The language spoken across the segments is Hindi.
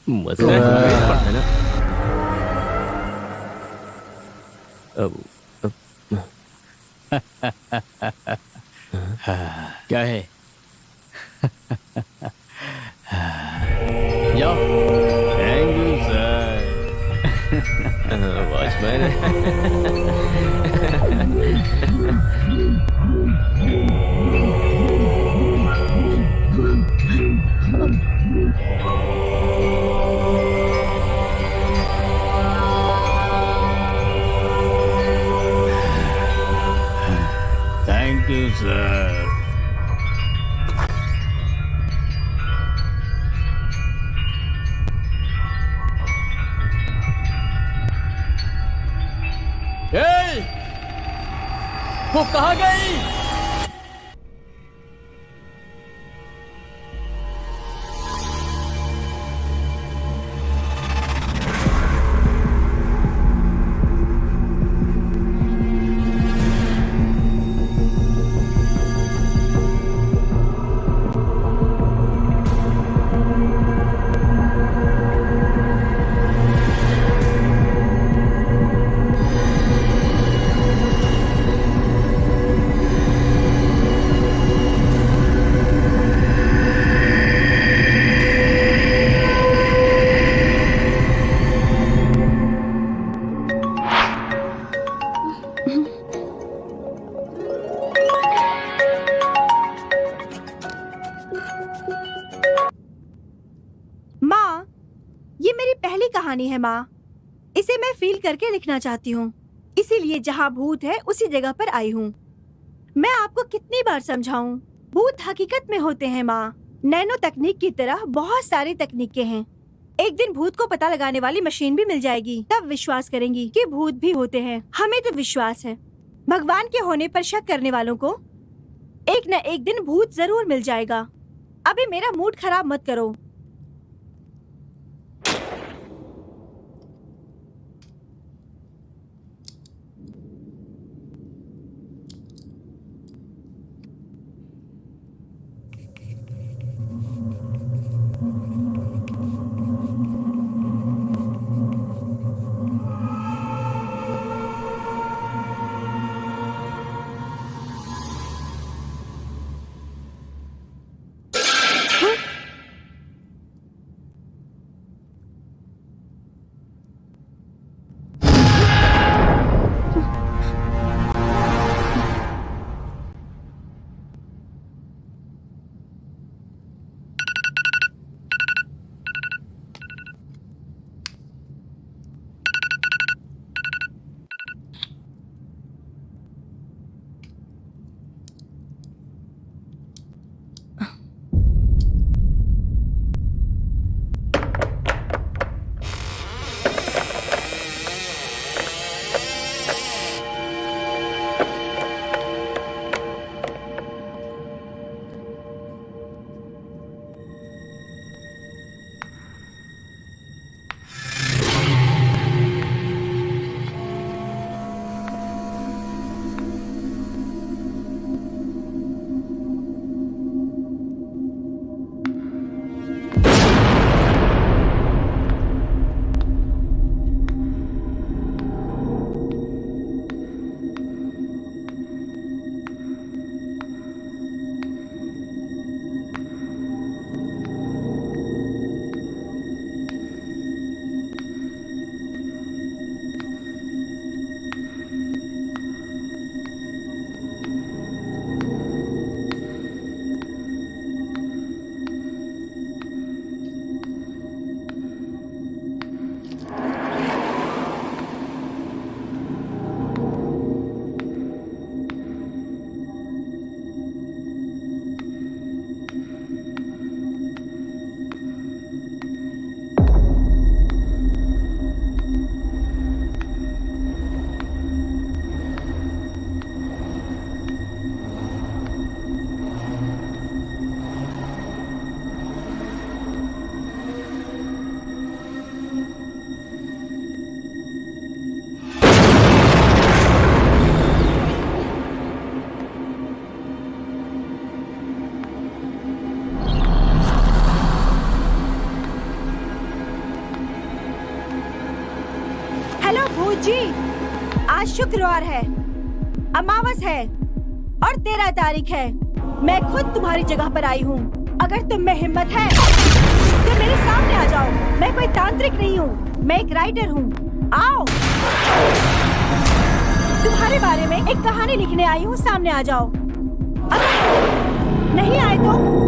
मसला पड़ता है ना। अब क्या है? जाओ। Thank you sir. Watchman. Thank you sir. ए, वो कहाँ गई? माँ, ये मेरी पहली कहानी है माँ। इसे मैं फील करके लिखना चाहती हूँ, इसीलिए जहाँ भूत है उसी जगह पर आई हूँ। मैं आपको कितनी बार समझाऊं, भूत हकीकत में होते हैं माँ। नैनो तकनीक की तरह बहुत सारी तकनीकें हैं। एक दिन भूत को पता लगाने वाली मशीन भी मिल जाएगी, तब विश्वास करेंगी कि भूत भी होते हैं। हमें तो विश्वास है। भगवान के होने पर शक करने वालों को एक न एक दिन भूत जरूर मिल जाएगा। अभी मेरा मूड खराब मत करो। शुक्रवार है, अमावस है और 13 तारीख है। मैं खुद तुम्हारी जगह पर आई हूँ। अगर तुम में हिम्मत है तो मेरे सामने आ जाओ। मैं कोई तांत्रिक नहीं हूँ, मैं एक राइटर हूँ। आओ, तुम्हारे बारे में एक कहानी लिखने आई हूँ, सामने आ जाओ। अगर नहीं आए तो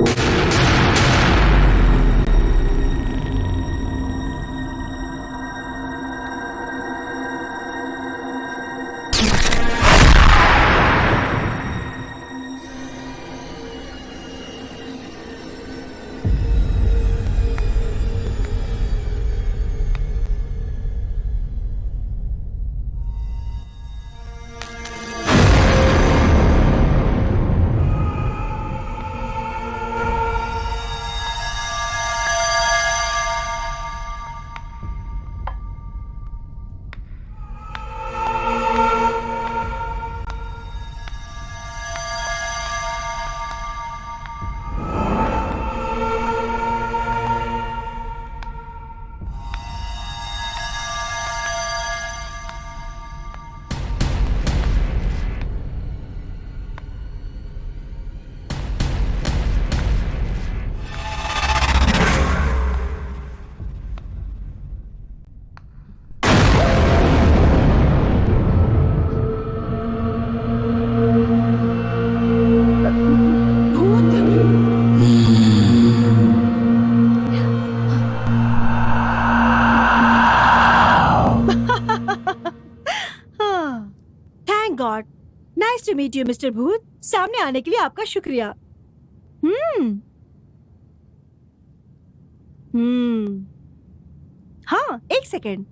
thank God. Nice to meet you mister भूत। सामने आने के लिए आपका शुक्रिया। हाँ, एक सेकेंड।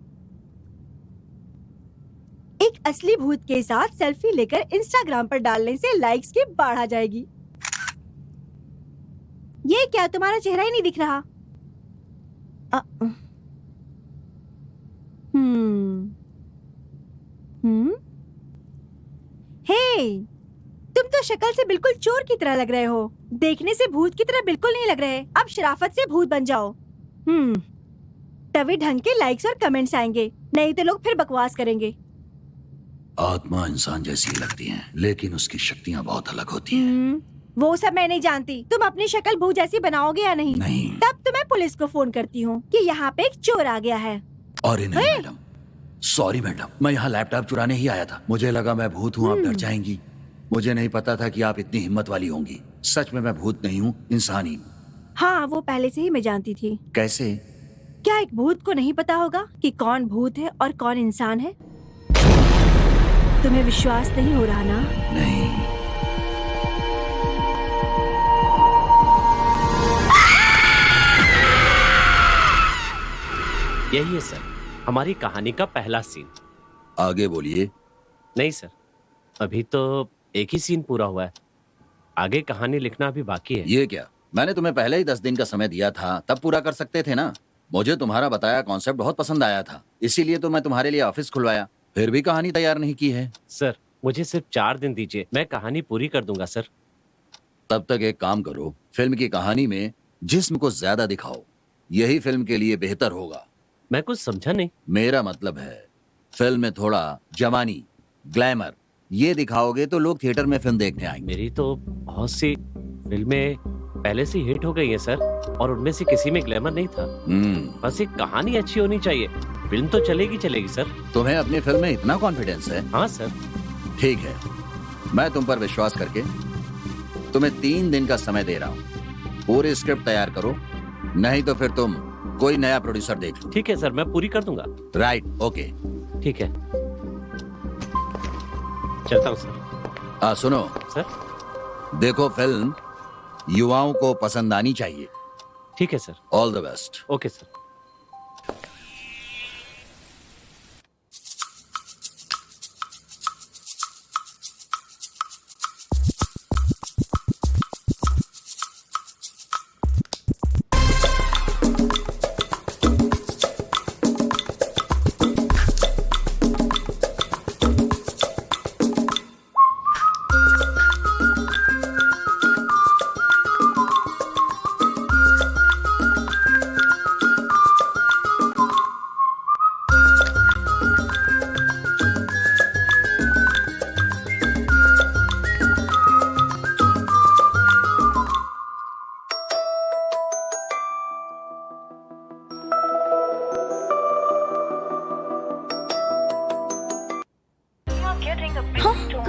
एक असली भूत के साथ सेल्फी लेकर इंस्टाग्राम पर डालने से लाइक्स की बाढ़ आ जाएगी। ये क्या, तुम्हारा चेहरा ही नहीं दिख रहा? हे, तुम तो शक्ल से बिल्कुल चोर की तरह लग रहे हो। देखने से भूत की तरह बिल्कुल नहीं लग रहे। अब शराफत से भूत बन जाओ। तभी ढंग के लाइक्स और कमेंट्स आएंगे, नहीं तो लोग फिर बकवास करेंगे। आत्मा इंसान जैसी लगती है, लेकिन उसकी शक्तियाँ बहुत अलग होती हैं। वो सब मैं नहीं जानती। तुम अपनी शक्ल भूत जैसी बनाओगे या नहीं? नहीं। तब तो मैं पुलिस को फोन करती हूँ कि यहाँ पे एक चोर आ गया है। और नहीं मैडम, सॉरी मैडम, मैं यहाँ लैपटॉप चुराने ही आया था। मुझे लगा मैं भूत हूँ, आप डर जाएंगी। मुझे नहीं पता था कि आप इतनी हिम्मत वाली होंगी। सच में मैं भूत नहीं हूँ, इंसान ही हूँ। हाँ, वो पहले से ही मैं जानती थी। कैसे? क्या एक भूत को नहीं पता होगा कि कौन भूत है और कौन इंसान है? तुम्हें विश्वास नहीं हो रहा ना? नहीं। यही है सर, हमारी कहानी का पहला सीन। आगे बोलिए। नहीं सर, अभी तो एक ही सीन पूरा हुआ है। आगे कहानी लिखना अभी बाकी है। ये क्या, मैंने तुम्हें पहले ही 10 दिन का समय दिया था, तब पूरा कर सकते थे ना। मुझे तुम्हारा बताया कॉन्सेप्ट बहुत पसंद आया था, इसीलिए तो मैं तुम्हारे लिए ऑफिस खुलवाया। फिर भी कहानी तैयार नहीं की है। सर, मुझे सिर्फ 4 दिन दीजिए, मैं कहानी पूरी कर दूंगा सर। तब तक एक काम करो, फिल्म की कहानी में जिस्म को ज्यादा दिखाओ, यही फिल्म के लिए बेहतर होगा। मैं कुछ समझा नहीं। मेरा मतलब है, फिल्म में थोड़ा जवानी, ग्लैमर ये दिखाओगे तो लोग थिएटर में फिल्म देखने आएंगे। मेरी तो बहुत सी फिल्में पहले से हिट हो गई हैं सर, और उनमें से किसी में ग्लैमर नहीं था। बस एक कहानी अच्छी होनी चाहिए, फिल्म तो चलेगी चलेगी सर। तुम्हें अपनी फिल्म में इतना कॉन्फिडेंस है? हाँ सर। ठीक है, मैं तुम पर विश्वास करके तुम्हें 3 दिन का समय दे रहा हूँ। पूरी स्क्रिप्ट तैयार करो, नहीं तो फिर तुम कोई नया प्रोड्यूसर देख लो। ठीक है सर, मैं पूरी कर दूंगा। Right, okay. ठीक है, चलता हूँ सर। सुनो सर। देखो, फिल्म युवाओं को पसंद आनी चाहिए। ठीक है sir. All the best. Okay sir.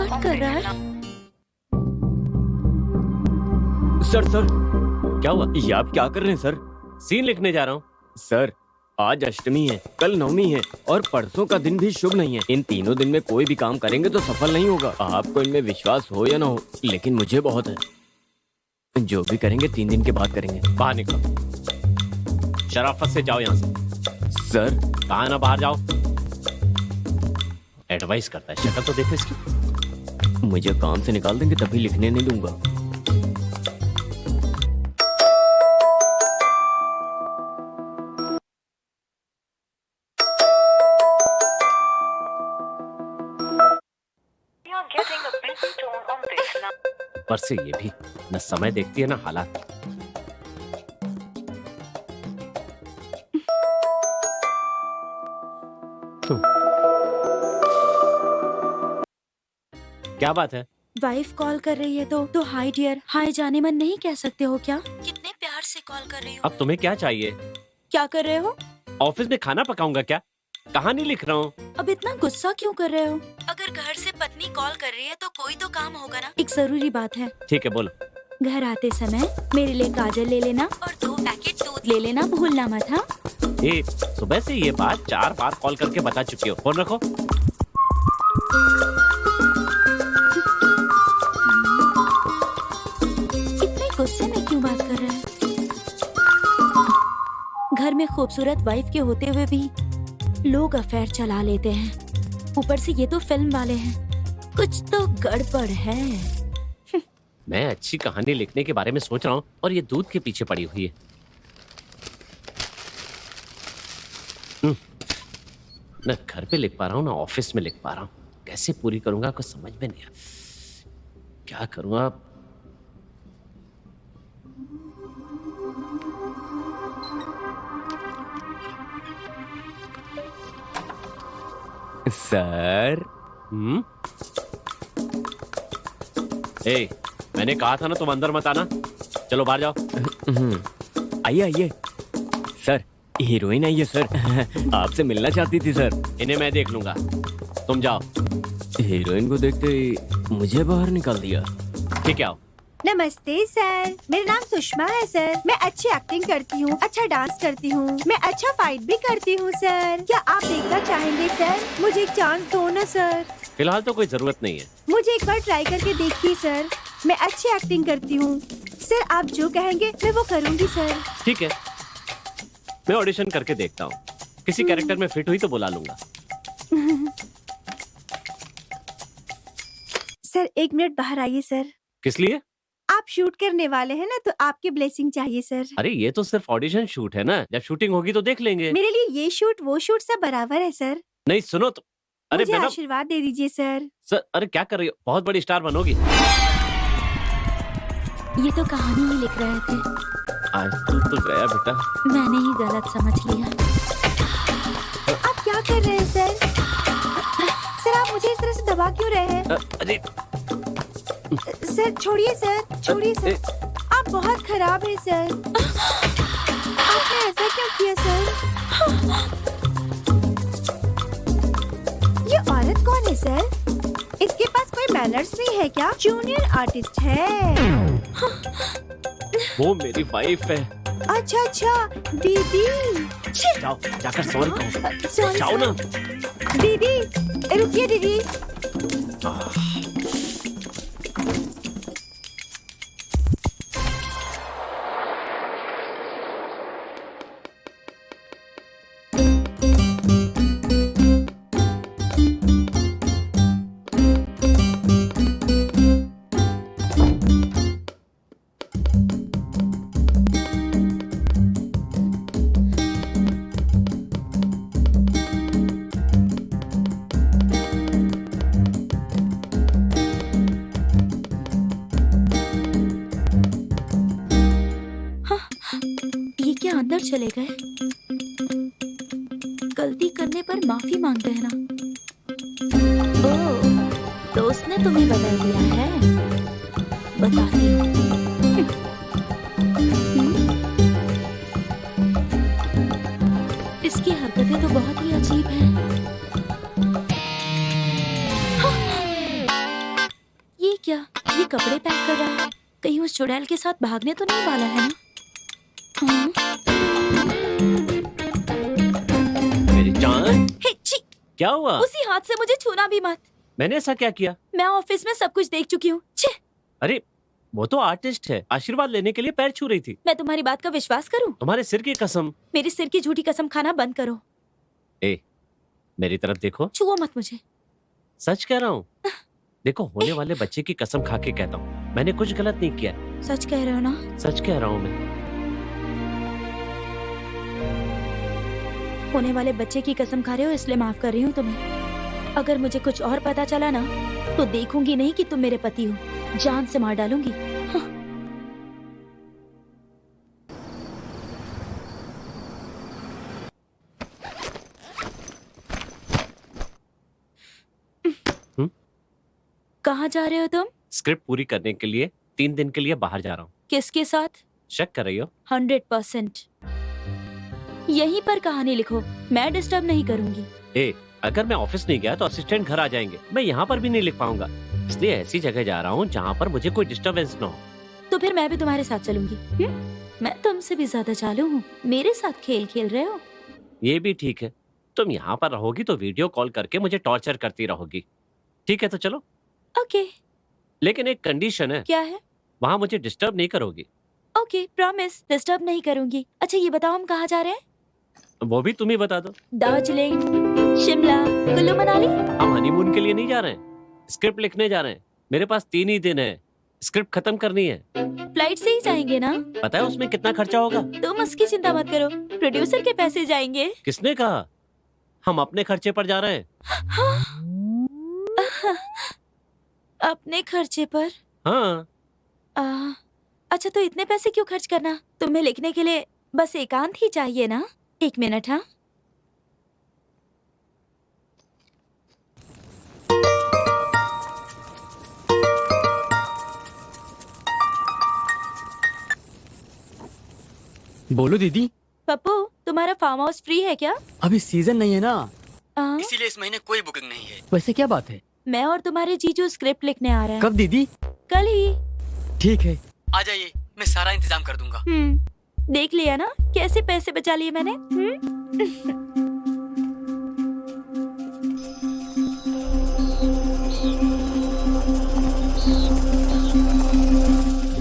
बात कर रहा है? सर सर, क्या हुआ? ये आप क्या कर रहे हैं सर? सीन लिखने जा रहा हूँ। सर, आज अष्टमी है, कल नवमी है और परसों का दिन भी शुभ नहीं है। इन तीनों दिन में कोई भी काम करेंगे तो सफल नहीं होगा। आपको इनमें विश्वास हो या ना हो, लेकिन मुझे बहुत है। जो भी करेंगे 3 दिन के बाद करेंगे। बाहर निकलो, शराफत से जाओ यहाँ से। सर, कहा ना बाहर जाओ। एडवाइस करता है, शक्ल तो देखो इसकी। मुझे काम से निकाल देंगे तभी लिखने नहीं दूंगा। पर से ये भी न समय देखती है ना हालात। क्या बात है? वाइफ कॉल कर रही है तो हाय डियर, हाय जाने मन नहीं कह सकते हो क्या? कितने प्यार से कॉल कर रही हो। अब तुम्हें क्या चाहिए? क्या कर रहे हो? ऑफिस में खाना पकाऊंगा क्या? कहानी लिख रहा हूँ। अब इतना गुस्सा क्यों कर रहे हो? अगर घर से पत्नी कॉल कर रही है तो कोई तो काम होगा ना। एक जरूरी बात है। ठीक है, बोलो। घर आते समय मेरे लिए काजल ले लेना और 2 पैकेट दूध ले लेना, भूलना मत। हाँ, ये सुबह से ये बात 4 बार कॉल करके बता चुकी हो। फोन रखो। इतने गुस्से में क्यों बात कर रहे हैं? घर में खूबसूरत वाइफ के होते हुए भी लोग अफेयर चला लेते हैं। ऊपर से ये तो फिल्म वाले हैं। कुछ तो गड़बड़ है। मैं अच्छी कहानी लिखने के बारे में सोच रहा हूँ और ये दूध के पीछे पड़ी हुई है। न घर पे लिख पा रहा हूँ ना ऑफिस में लिख पा रहा हूँ। कैसे पूरी करूंगा कुछ समझ में नहीं आ। क्या करूंगा? सर, ए, मैंने कहा था ना तुम अंदर मत आना। चलो बाहर जाओ। आइए आइए। सर, हीरोइन आई है सर। आपसे मिलना चाहती थी सर। इन्हें मैं देख लूंगा, तुम जाओ। हीरोइन को देखते ही मुझे बाहर निकाल दिया। ठीक है, आओ। नमस्ते सर, मेरा नाम सुषमा है सर। मैं अच्छी एक्टिंग करती हूँ, अच्छा डांस करती हूँ, मैं अच्छा फाइट भी करती हूँ सर। क्या आप देखना चाहेंगे सर? मुझे एक चांस दो ना सर। फिलहाल तो कोई जरूरत नहीं है। मुझे एक बार ट्राई करके देखिए सर। मैं अच्छी एक्टिंग करती हूँ सर। आप जो कहेंगे मैं वो करूँगी सर। ठीक है, मैं ऑडिशन करके देखता हूँ। किसी कैरेक्टर में फिट हुई तो बुला लूंगा। सर 1 मिनट बाहर आइए सर। किस लिए? आप शूट करने वाले हैं ना, तो आपकी ब्लेसिंग चाहिए सर। अरे ये तो सिर्फ ऑडिशन शूट है ना, जब शूटिंग होगी तो देख लेंगे। मेरे लिए ये शूट वो शूट सब बराबर है सर। नहीं सुनो तो। अरे मुझे मैडम, आशीर्वाद दे दीजिए सर। सर, अरे क्या कर रही हो? बहुत बड़ी स्टार बनोगी। ये तो कहानी ही लिख रहे थे। आज तो गया बेटा। मैंने ही गलत समझ लिया। आप क्या कर रहे हैं सर? सर आप मुझे इस तरह से दबा क्यों रहे हैं? अरे सर छोड़िए सर, छोड़िए सर। आप बहुत खराब हैं सर। आपने ऐसा क्यों किया सर? ये औरत कौन है सर? इसके पास कोई मैनर्स नहीं है क्या? जूनियर आर्टिस्ट है। वो मेरी वाइफ है। अच्छा अच्छा, दीदी। जाओ, जाकर सॉरी कहो। सॉरी जाओ ना। दीदी, रुकिए दीदी। ये क्या अंदर चले गए? गलती करने पर माफी मांगते हैं ना। ओह, दोस्त ने तुम्हें बता दिया है। बताती हूँ। इसकी हरकतें तो बहुत ही अजीब हैं। क्या ये कपड़े पैक कर रहा है? कहीं उस चुड़ैल के साथ भागने तो नहीं वाला है ना? मेरी जान, हिच्ची! क्या हुआ? उसी हाथ से मुझे छूना भी मत। मैंने ऐसा क्या किया? मैं ऑफिस में सब कुछ देख चुकी हूँ। छे! अरे वो तो आर्टिस्ट है, आशीर्वाद लेने के लिए पैर छू रही थी। मैं तुम्हारी बात का विश्वास करूँ? तुम्हारे सिर की कसम। मेरी सिर की झूठी कसम खाना बंद करो। ए, मेरी तरफ देखो। छुओ मत मुझे। सच कह रहा हूँ। देखो, होने वाले बच्चे की कसम खा के कहता हूँ, मैंने कुछ गलत नहीं किया। सच कह रहे हो ना? सच कह रहा हूँ मैं। होने वाले बच्चे की कसम खा रहे हो इसलिए माफ कर रही हूँ तुम्हें। अगर मुझे कुछ और पता चला ना तो देखूंगी नहीं कि तुम मेरे पति हो, जान से मार डालूंगी। हाँ। कहाँ जा रहे हो तुम? स्क्रिप्ट पूरी करने के लिए 3 दिन के लिए बाहर जा रहा हूँ। किसके साथ? शक कर रही हो? 100%। यहीं पर कहानी लिखो, मैं डिस्टर्ब नहीं करूंगी। ए, अगर मैं ऑफिस नहीं गया तो असिस्टेंट घर आ जाएंगे, मैं यहाँ पर भी नहीं लिख पाऊंगा। इसलिए ऐसी जगह जा रहा हूँ जहाँ पर मुझे कोई डिस्टर्बेंस न हो। तो फिर मैं भी तुम्हारे साथ चलूंगी। मैं तुमसे भी ज्यादा चालू हूँ, मेरे साथ खेल खेल रहे हो। ये भी ठीक है, तुम यहाँ पर रहोगी तो वीडियो कॉल करके मुझे टॉर्चर करती रहोगी। ठीक है तो चलो। ओके। लेकिन एक कंडीशन है। क्या है? वहाँ मुझे डिस्टर्ब नहीं करोगी। ओके, प्रॉमिस, डिस्टर्ब नहीं करूंगी। अच्छा ये बताओ हम कहाँ जा रहे हैं? वो भी तुम ही बता दो। दार्जिलिंग, शिमला, कुल्लू मनाली? हम हनीमून के लिए नहीं जा रहे हैं, स्क्रिप्ट लिखने जा रहे हैं। मेरे पास 3 ही दिन है, स्क्रिप्ट खत्म करनी है। फ्लाइट से ही जाएंगे ना? पता है उसमें कितना खर्चा होगा? तुम उसकी चिंता मत करो, प्रोड्यूसर के पैसे जाएंगे। किसने कहा? हम अपने खर्चे पर जा रहे हैं। अपने खर्चे पर? हाँ। अच्छा तो इतने पैसे क्यों खर्च करना? तुम्हें लिखने के लिए बस एकांत ही चाहिए ना? 1 मिनट। हाँ, बोलो दीदी। पप्पू तुम्हारा फार्म हाउस फ्री है क्या? अभी सीजन नहीं है ना, इसीलिए इस महीने कोई बुकिंग नहीं है। वैसे क्या बात है? मैं और तुम्हारे जीजू स्क्रिप्ट लिखने आ रहे हैं। कब दीदी? कल ही। ठीक है, आ जाइए, मैं सारा इंतजाम कर दूंगा। देख लिया ना कैसे पैसे बचा लिए मैंने। ये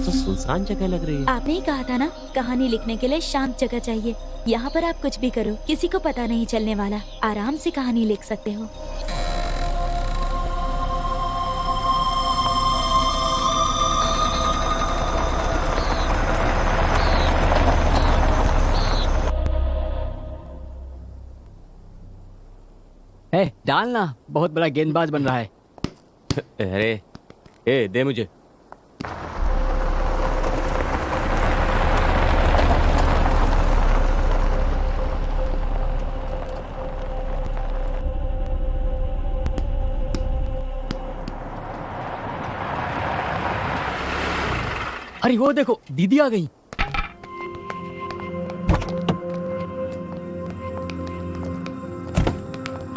तो सुनसान जगह लग रही है। आपने ही कहा था ना कहानी लिखने के लिए शांत जगह चाहिए। यहाँ पर आप कुछ भी करो, किसी को पता नहीं चलने वाला, आराम से कहानी लिख सकते हो। डालना, बहुत बड़ा गेंदबाज बन रहा है। अरे ए, दे मुझे। अरे वो देखो, दीदी आ गई।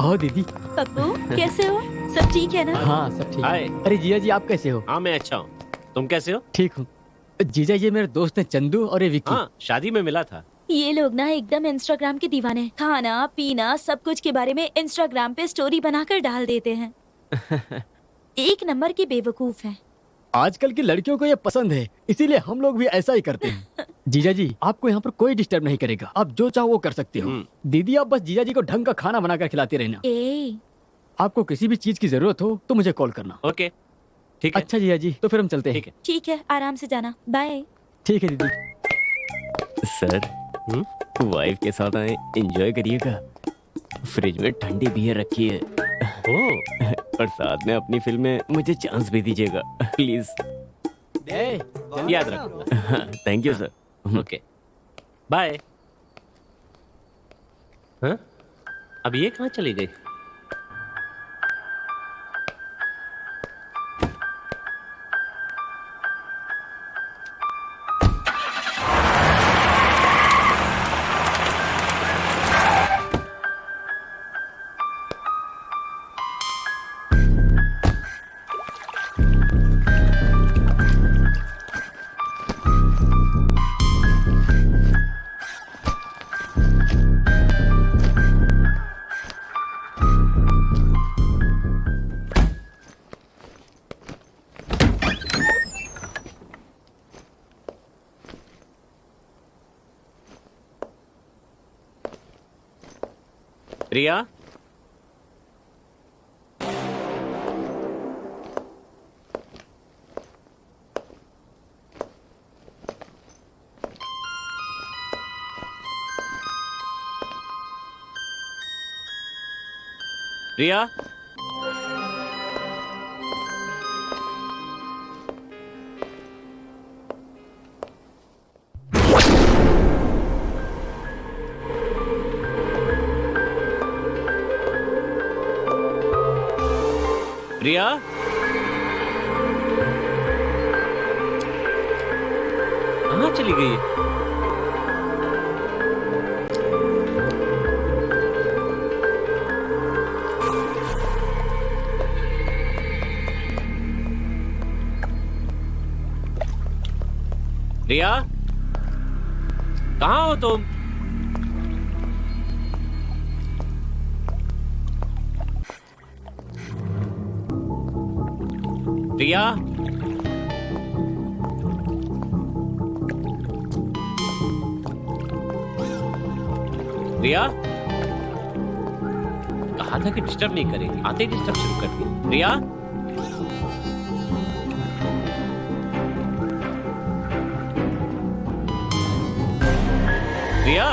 आओ दीदी। पप्पू कैसे हो? सब ठीक है ना? हाँ सब ठीक हाय। है। अरे जीजा जी आप कैसे हो? हाँ मैं अच्छा हूँ, तुम कैसे हो? ठीक हूँ। जीजा ये मेरे दोस्त हैं चंदू और ये विक्की। हाँ, शादी में मिला था। ये लोग ना एकदम इंस्टाग्राम के दीवाने हैं। खाना पीना सब कुछ के बारे में इंस्टाग्राम पे स्टोरी बनाकर डाल देते हैं। एक नंबर के बेवकूफ हैं। आजकल की लड़कियों को ये पसंद है, इसीलिए हम लोग भी ऐसा ही करते हैं। जीजा जी आपको यहाँ पर कोई डिस्टर्ब नहीं करेगा, आप जो चाहो वो कर सकते हो। दीदी आप बस जीजा जी को ढंग का खाना बनाकर खिलाते रहना। आपको किसी भी चीज की जरूरत हो तो मुझे कॉल करना। ओके ठीक है। अच्छा जीजा जी, तो फिर हम चलते हैं। ठीक है, आराम से जाना। बाय। ठीक है दीदी। सर, वाइफ के साथ आए, एंजॉय करिएगा। फ्रिज में ठंडी बियर रखी है। और साथ में अपनी फिल्म में मुझे चांस भी दीजिएगा प्लीज। याद रखो। Thank you sir. Okay bye. हाँ, अब ये कहाँ चली गई? प्रिया, प्रिया, प्रिया, कहाँ चली गई है? प्रिया, कहाँ हो तुम? प्रिया, प्रिया, कहा था कि डिस्टर्ब नहीं करेगी, आते ही डिस्टर्ब शुरू कर दिया। प्रिया, प्रिया,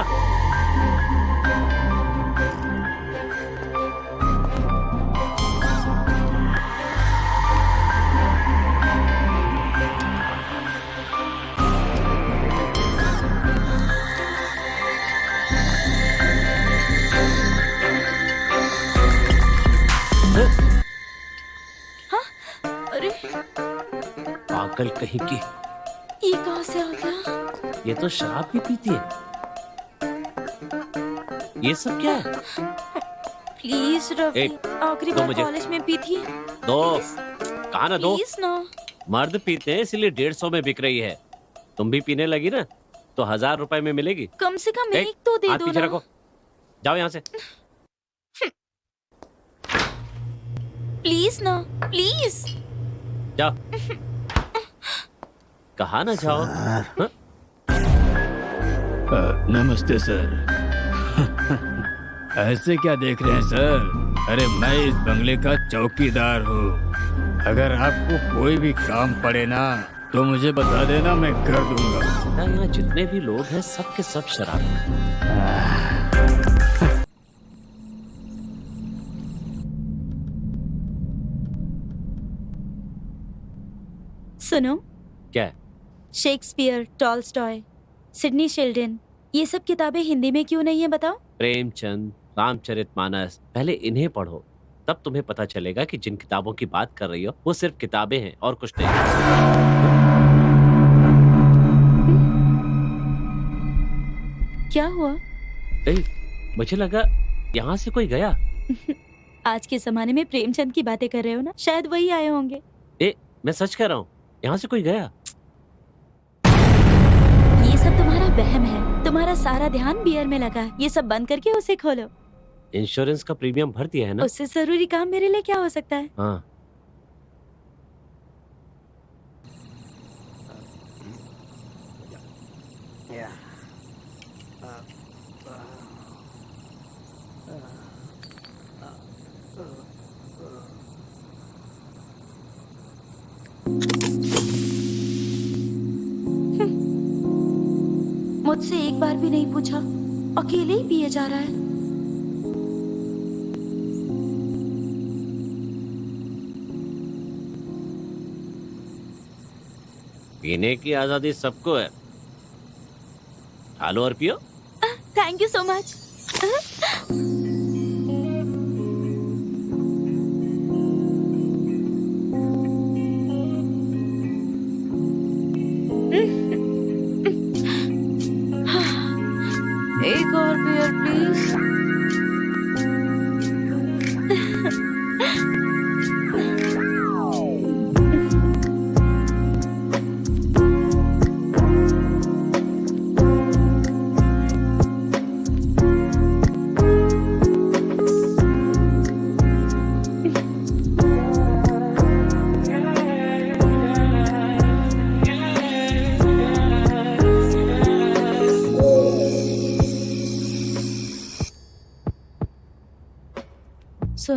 अरे पागल कहीं की, ये कहाँ से आ गया? ये तो शराब भी पीती है। ये सब क्या है? प्लीज रवि, एक, आखिरी दो बार मुझे। कॉलेज में पी थी। दो, कहा ना दो। प्लीज ना। मर्द पीते हैं इसलिए 150 में बिक रही है। तुम भी पीने लगी ना तो 1000 रुपए में मिलेगी। कम से कम एक, एक तो दे हाथ दो पीछे ना। रखो, जाओ यहाँ से। प्लीज ना, प्लीज। जाओ, कहा ना जाओ। हाँ? नमस्ते सर। ऐसे क्या देख रहे हैं सर? अरे मैं इस बंगले का चौकीदार हूँ। अगर आपको कोई भी काम पड़े ना तो मुझे बता देना, मैं कर दूंगा। यहाँ जितने भी लोग हैं सब के सब शराब। सुनो, क्या? शेक्सपियर, टॉल्स्टॉय, सिडनी शेल्डन, ये सब किताबें हिंदी में क्यों नहीं है बताओ? प्रेमचंद, रामचरितमानस, पहले इन्हें पढ़ो, तब तुम्हें पता चलेगा कि जिन किताबों की बात कर रही हो वो सिर्फ किताबें हैं और कुछ नहीं। क्या हुआ? मुझे लगा यहाँ से कोई गया। आज के जमाने में प्रेमचंद की बातें कर रहे हो ना, शायद वही आए होंगे। मैं सच कह रहा हूँ, यहाँ से कोई गया। ये सब तुम्हारा वहम है। तुम्हारा सारा ध्यान बियर में लगा है। ये सब बंद करके उसे खोलो। इंश्योरेंस का प्रीमियम भर दिया है ना? उससे जरूरी काम मेरे लिए क्या हो सकता है? हाँ। मुझसे एक बार भी नहीं पूछा, अकेले ही पिए जा रहा है। पीने की आजादी सबको है, खा लो और पियो। Thank you so much. एक और बियर प्लीज।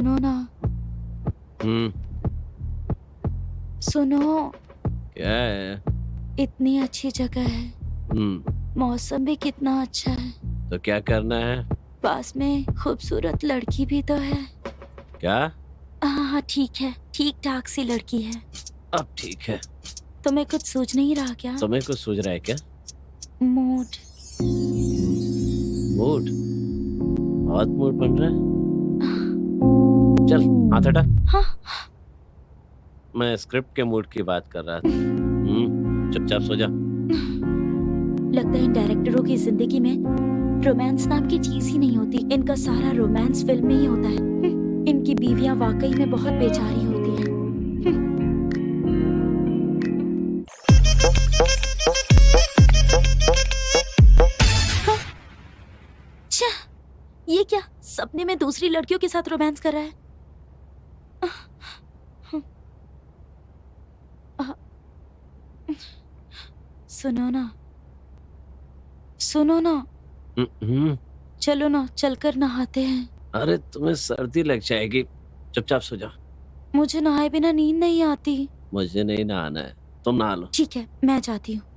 सुनो ना, सुनो, क्या है? इतनी अच्छी जगह है, मौसम भी कितना अच्छा है, तो क्या करना है? पास में खूबसूरत लड़की भी तो है। क्या? हाँ ठीक है, ठीक ठाक सी लड़की है। अब ठीक है। तुम्हें कुछ सूझ नहीं रहा क्या? तुम्हें कुछ सूझ रहा है क्या? मूड। मूड? बहुत मूड बन रहा है। चल हाथ हटा। हाँ? मैं स्क्रिप्ट के मूड की बात कर रहा था। चुपचाप सो जा। लगता है इन डायरेक्टरों की जिंदगी में रोमांस नाम की चीज ही नहीं होती। इनका सारा रोमांस फिल्म में ही होता है। इनकी बीवियां वाकई में बहुत बेचारी होती हैं। ये क्या, सपने में दूसरी लड़कियों के साथ रोमांस कर रहा है? सुनो ना, सुनो ना, चलो ना, चलकर नहाते हैं। अरे तुम्हें सर्दी लग जाएगी, चुपचाप सो जा। मुझे नहाए बिना नींद नहीं आती। मुझे नहीं नहाना है, तुम नहा लो। ठीक है, मैं जाती हूँ।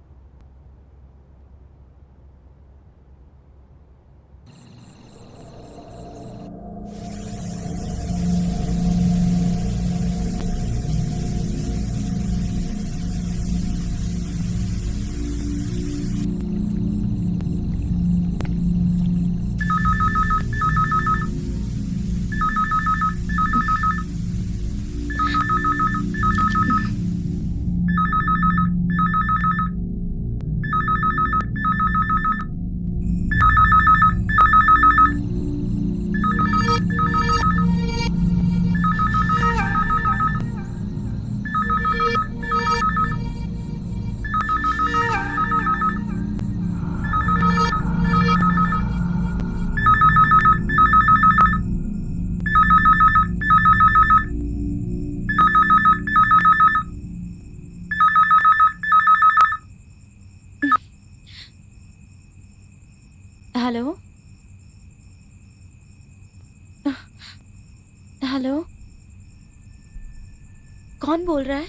हेलो, हेलो, कौन बोल रहा है?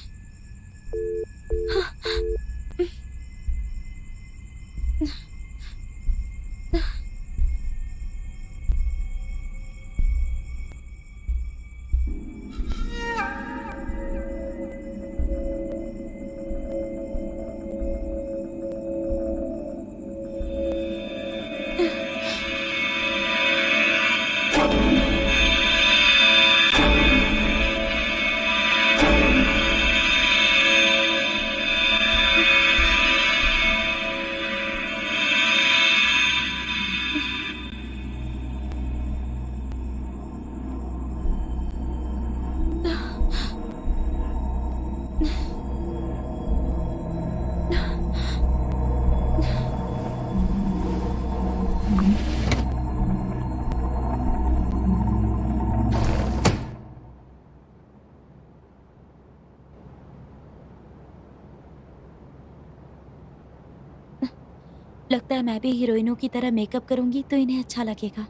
लगता है मैं भी हीरोइनों की तरह मेकअप करूंगी तो इन्हें अच्छा लगेगा।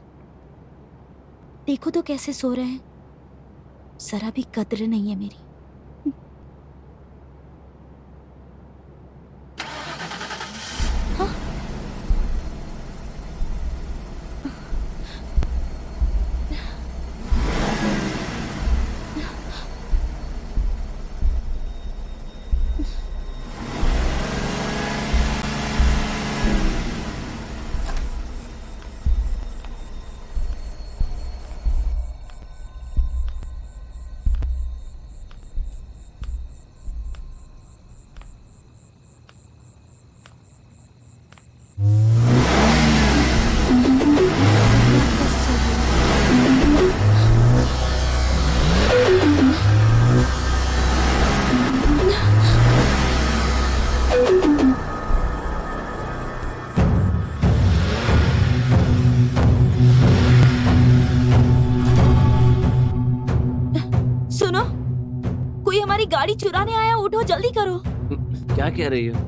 देखो तो कैसे सो रहे हैं, जरा भी कद्र नहीं है मेरी। हाँ? सुनो, कोई हमारी गाड़ी चुराने आया, उठो जल्दी करो। क्या कह रही हो?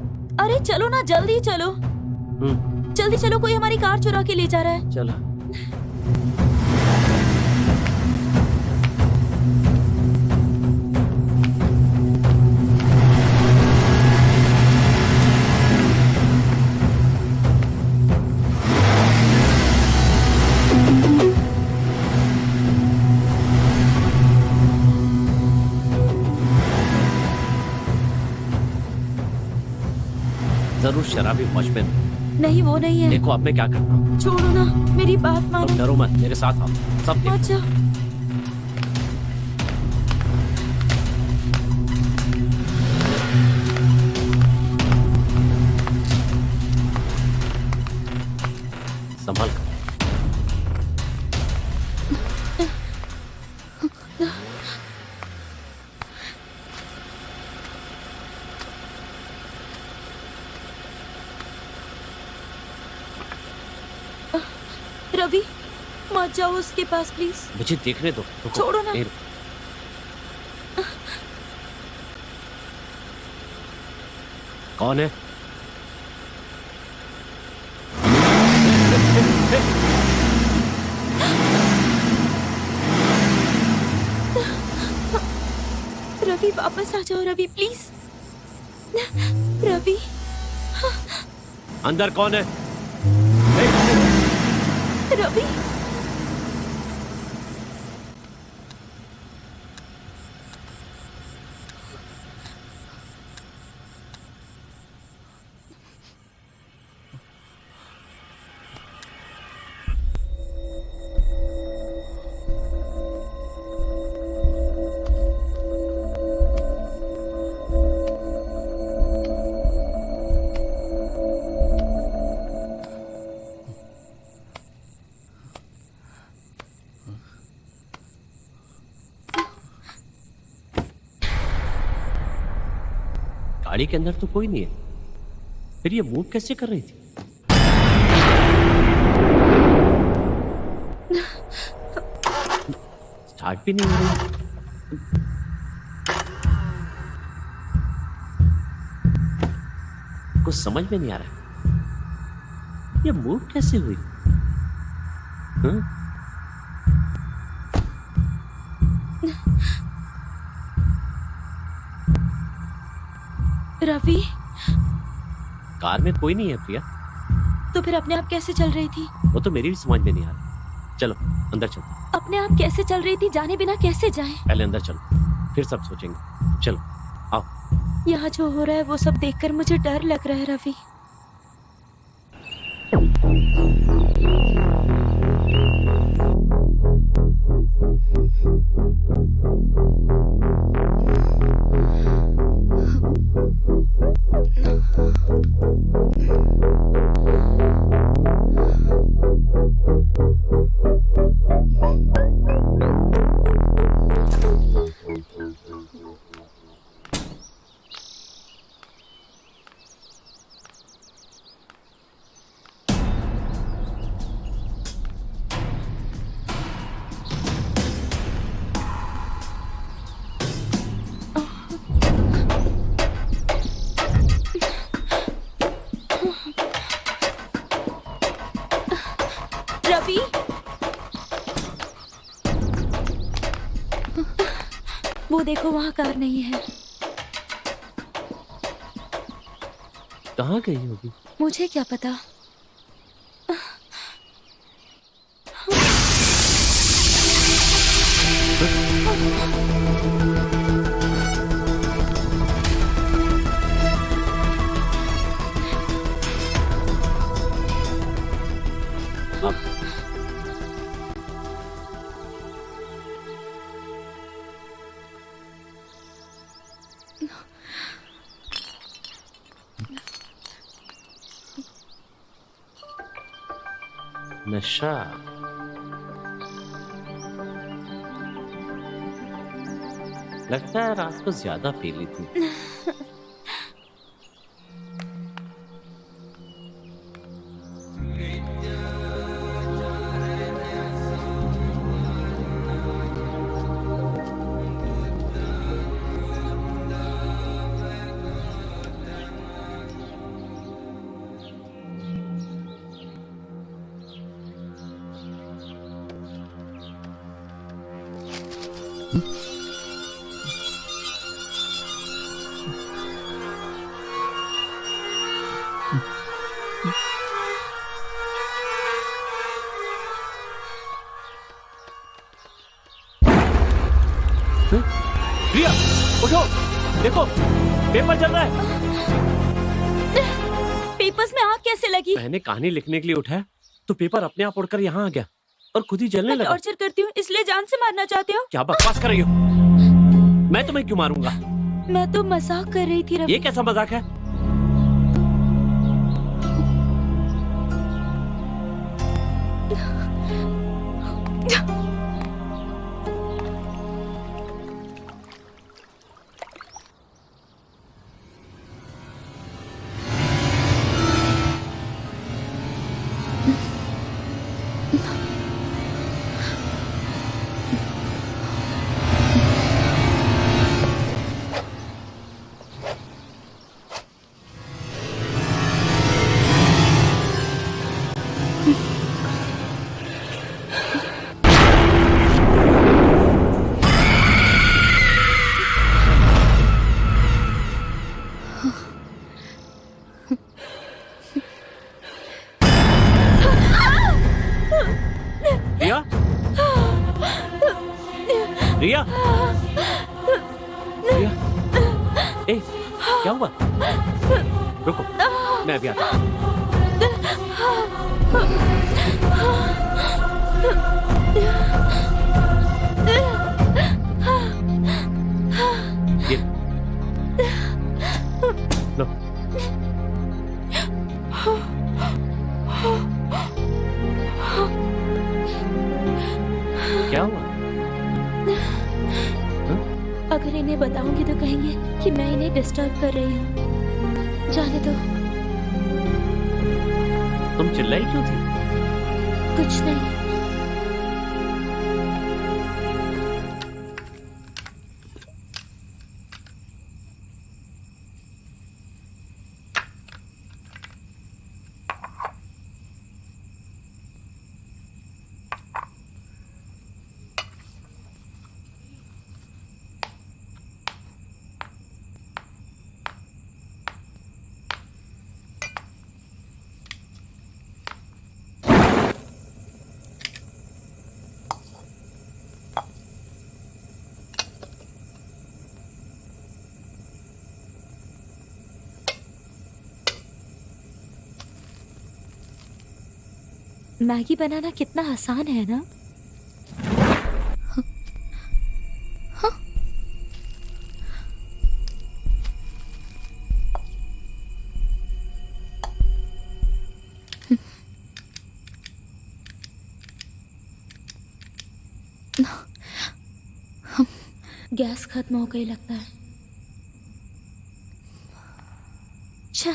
अरे चलो ना, जल्दी चलो, जल्दी चलो, कोई हमारी कार चुरा के ले जा रहा है। चलो। जरूर शराबी वॉचमैन। नहीं, वो नहीं है। देखो अब मैं क्या करता हूँ। छोड़ो ना, मेरी बात तुम मानो। डरो मत, मेरे साथ आओ, सब देखो। अच्छा, संभाल कर। रवि मत जाओ उसके पास प्लीज। मुझे देखने दो। रुको, छोड़ो ना। नहीं, रुको। कौन है? रवि वापस आ जाओ रवि प्लीज। रवि, अंदर कौन है? रवि, गाड़ी के अंदर तो कोई नहीं है, फिर ये मूव कैसे कर रही थी? स्टार्ट भी नहीं हो रही। कुछ समझ में नहीं आ रहा, ये मूव कैसे हुई? हाँ? रवि, कार में कोई नहीं है प्रिया। तो फिर अपने आप कैसे चल रही थी? वो तो मेरी भी समझ में नहीं आ रहा। चलो अंदर चलो। अपने आप कैसे चल रही थी? जाने बिना कैसे जाएं? पहले अंदर चलो, फिर सब सोचेंगे। चलो आओ। यहाँ जो हो रहा है वो सब देखकर मुझे डर लग रहा है रवि। रवि, वो देखो वहाँ कार नहीं है। कहाँ गई होगी? मुझे क्या पता। नशा। लगता है रात को ज्यादा पी ली थी। प्रिया उठो, देखो पेपर चल रहा है। पेपर्स में आग कैसे लगी? मैंने कहानी लिखने के लिए उठाया तो पेपर अपने आप उड़कर यहाँ आ गया और खुद ही जलने मैं लगा। टॉर्चर करती हूँ इसलिए जान से मारना चाहते हो? क्या बकवास कर रही हो? मैं तुम्हें क्यों मारूंगा? मैं तो मजाक कर रही थी रवि। ये कैसा मजाक है? रिया? रिया? रिया? ए, क्या हुआ? रुको, मैं अभी आता हूँ। ये लो। क्या हुआ? अगर इन्हें बताऊंगी तो कहेंगे कि मैं इन्हें डिस्टर्ब कर रही हूँ। जाने दो। तुम चिल्लाई क्यों थी? कुछ नहीं। मैगी बनाना कितना आसान है ना? गैस खत्म हो गई लगता है। अच्छा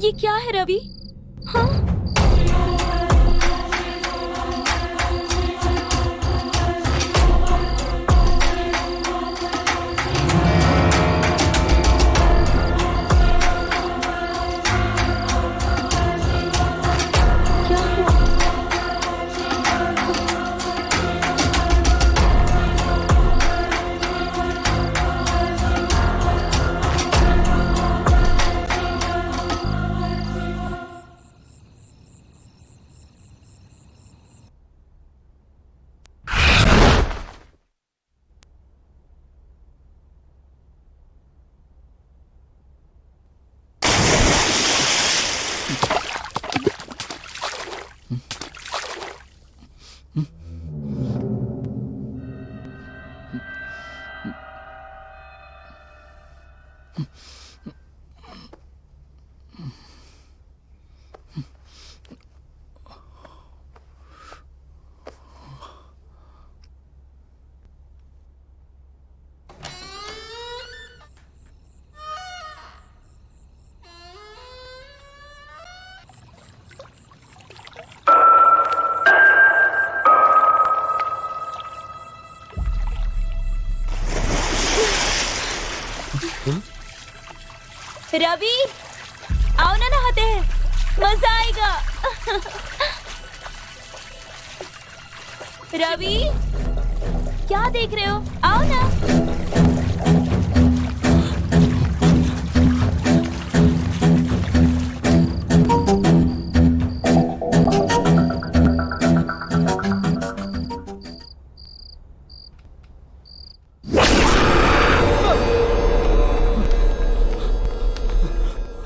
ये क्या है रवि? हाँ? क्या हुआ? रवि, आओ ना, नहाते हैं, मजा आएगा। रवि, क्या देख रहे हो? आओ ना।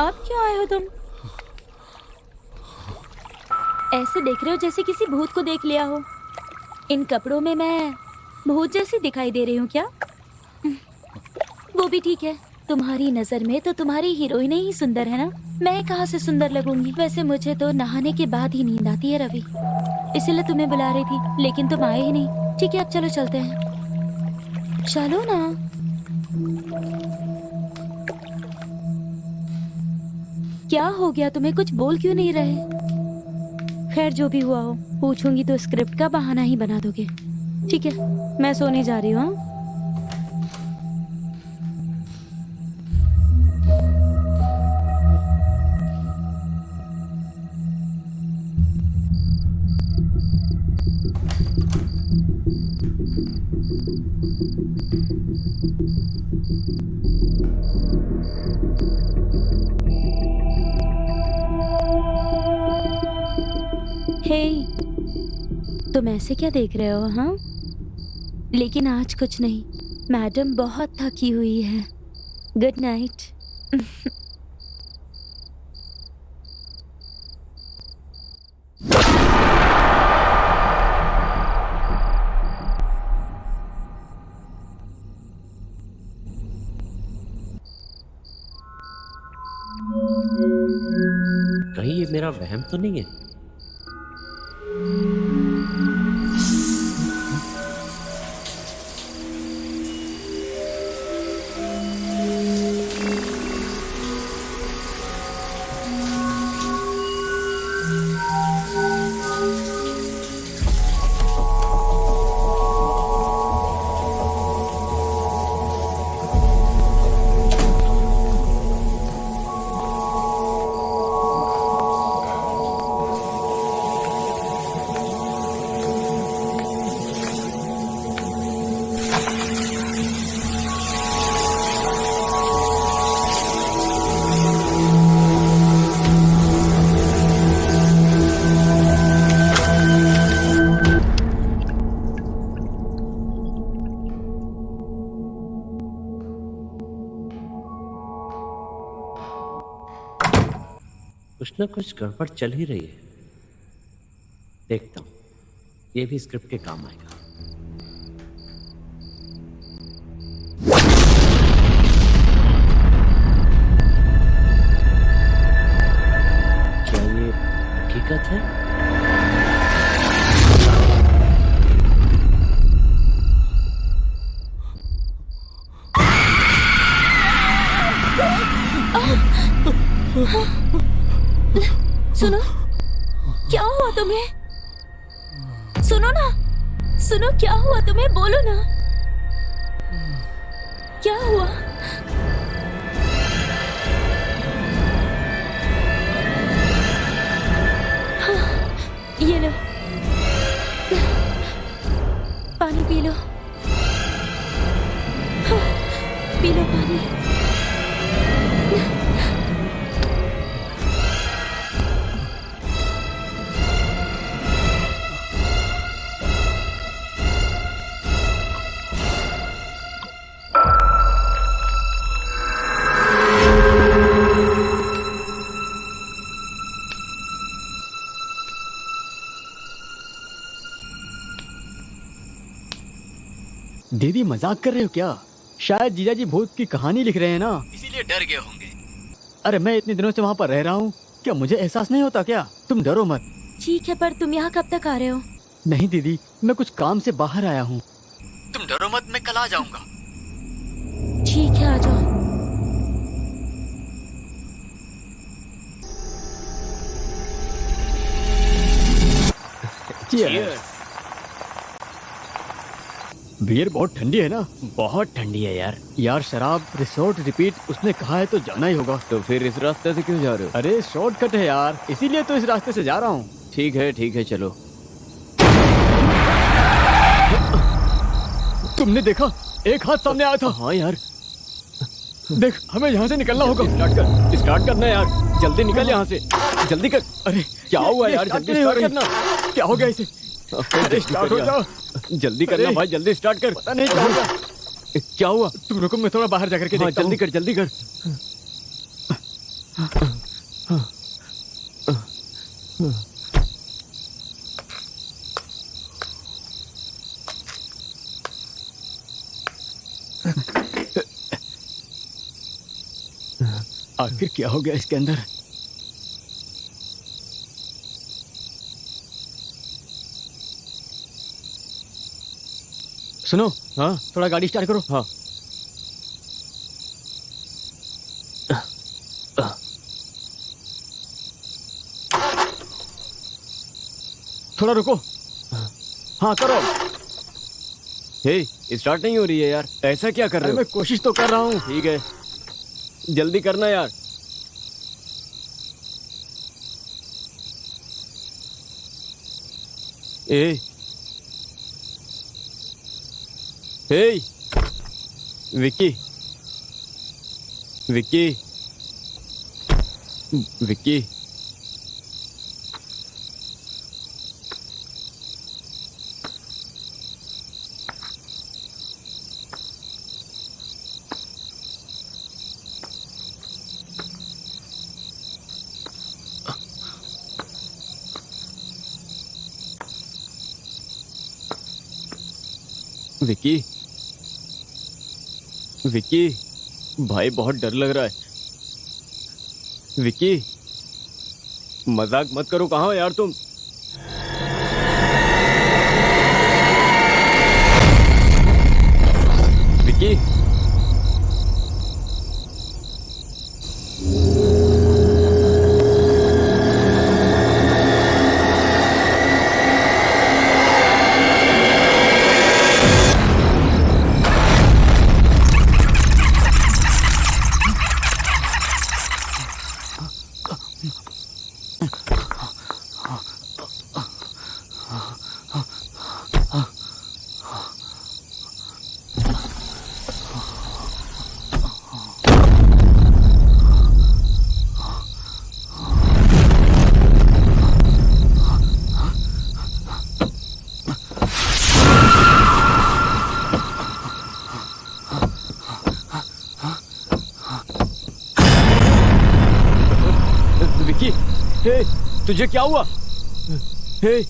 अब क्यों आए हो तुम? ऐसे देख रहे हो जैसे किसी भूत को देख लिया हो। इन कपड़ों में मैं भूत जैसी दिखाई दे रही हूँ क्या? वो भी ठीक है, तुम्हारी नजर में तो तुम्हारी हीरोइन ही सुंदर है ना। मैं कहाँ से सुंदर लगूंगी? वैसे मुझे तो नहाने के बाद ही नींद आती है रवि, इसलिए तुम्हें बुला रही थी, लेकिन तुम आए ही नहीं। ठीक है, अब चलो चलते हैं। चलो ना। क्या हो गया तुम्हें? कुछ बोल क्यों नहीं रहे? खैर, जो भी हुआ हो, पूछूंगी तो स्क्रिप्ट का बहाना ही बना दोगे। ठीक है, मैं सोने जा रही हूँ। हाँ? हे, तुम ऐसे क्या देख रहे हो? हाँ, लेकिन आज कुछ नहीं, मैडम बहुत थकी हुई है। Good night. कहीं ये मेरा वहम तो नहीं है? कुछ ना कुछ गड़बड़ चल ही रही है। देखता हूं, ये भी स्क्रिप्ट के काम आएगा। क्या ये हकीकत है? सुनो, क्या हुआ तुम्हें? सुनो ना, सुनो, क्या हुआ तुम्हें? बोलो ना, क्या हुआ? हाँ, ये लो, पानी पी लो। हाँ, पी लो पानी। दीदी, मजाक कर रहे हो क्या? शायद जीजा जी भूत की कहानी लिख रहे हैं ना, इसीलिए डर गए होंगे। अरे मैं इतने दिनों से वहाँ पर रह रहा हूँ, क्या मुझे एहसास नहीं होता क्या? तुम डरो मत। ठीक है, पर तुम यहाँ कब तक आ रहे हो? नहीं दीदी, मैं कुछ काम से बाहर आया हूँ। तुम डरो मत, मैं कल आ जाऊंगा। ठीक है, आ जाओ। बियर बहुत ठंडी है ना? बहुत ठंडी है यार। यार शराब रिसोर्ट रिपीट उसने कहा है तो जाना ही होगा। तो फिर इस रास्ते से क्यों जा रहे हो? अरे शॉर्टकट है यार, इसीलिए तो इस रास्ते से जा रहा हूँ। ठीक है चलो। तुमने देखा? एक हाथ सामने आया था। हाँ यार, देख, हमें यहाँ से निकलना होगा। स्टार्ट करना यार, जल्दी निकल यहाँ से, जल्दी कर। अरे क्या हुआ ये यार, स्टार्ट जल्दी नहीं हो स्टार्ट रही। करना। क्या हो गया इसे? अरे स्टार्ट हो जाओ। जल्दी करना अरे, भाई, जल्दी स्टार्ट कर। पता नहीं क्या हो गया। क्या हुआ? तुम रुको, मैं थोड़ा बाहर जाकर के हाँ, देखता हूँ। जल्दी कर। आखिर क्या हो गया इसके अंदर? सुनो, हाँ थोड़ा गाड़ी स्टार्ट करो। हाँ। थोड़ा रुको। हाँ करो। हे, स्टार्ट नहीं हो रही है यार, ऐसा क्या कर अरे रहे मैं हो? कोशिश तो कर रहा हूँ। ठीक है, जल्दी करना यार। ए, हे, विक्की, विक्की, विक्की। विक्की, विक्की, भाई बहुत डर लग रहा है। विक्की, मजाक मत करो, कहाँ हो यार तुम? विक्की, विक्की, हे, तुझे क्या हुआ? हे,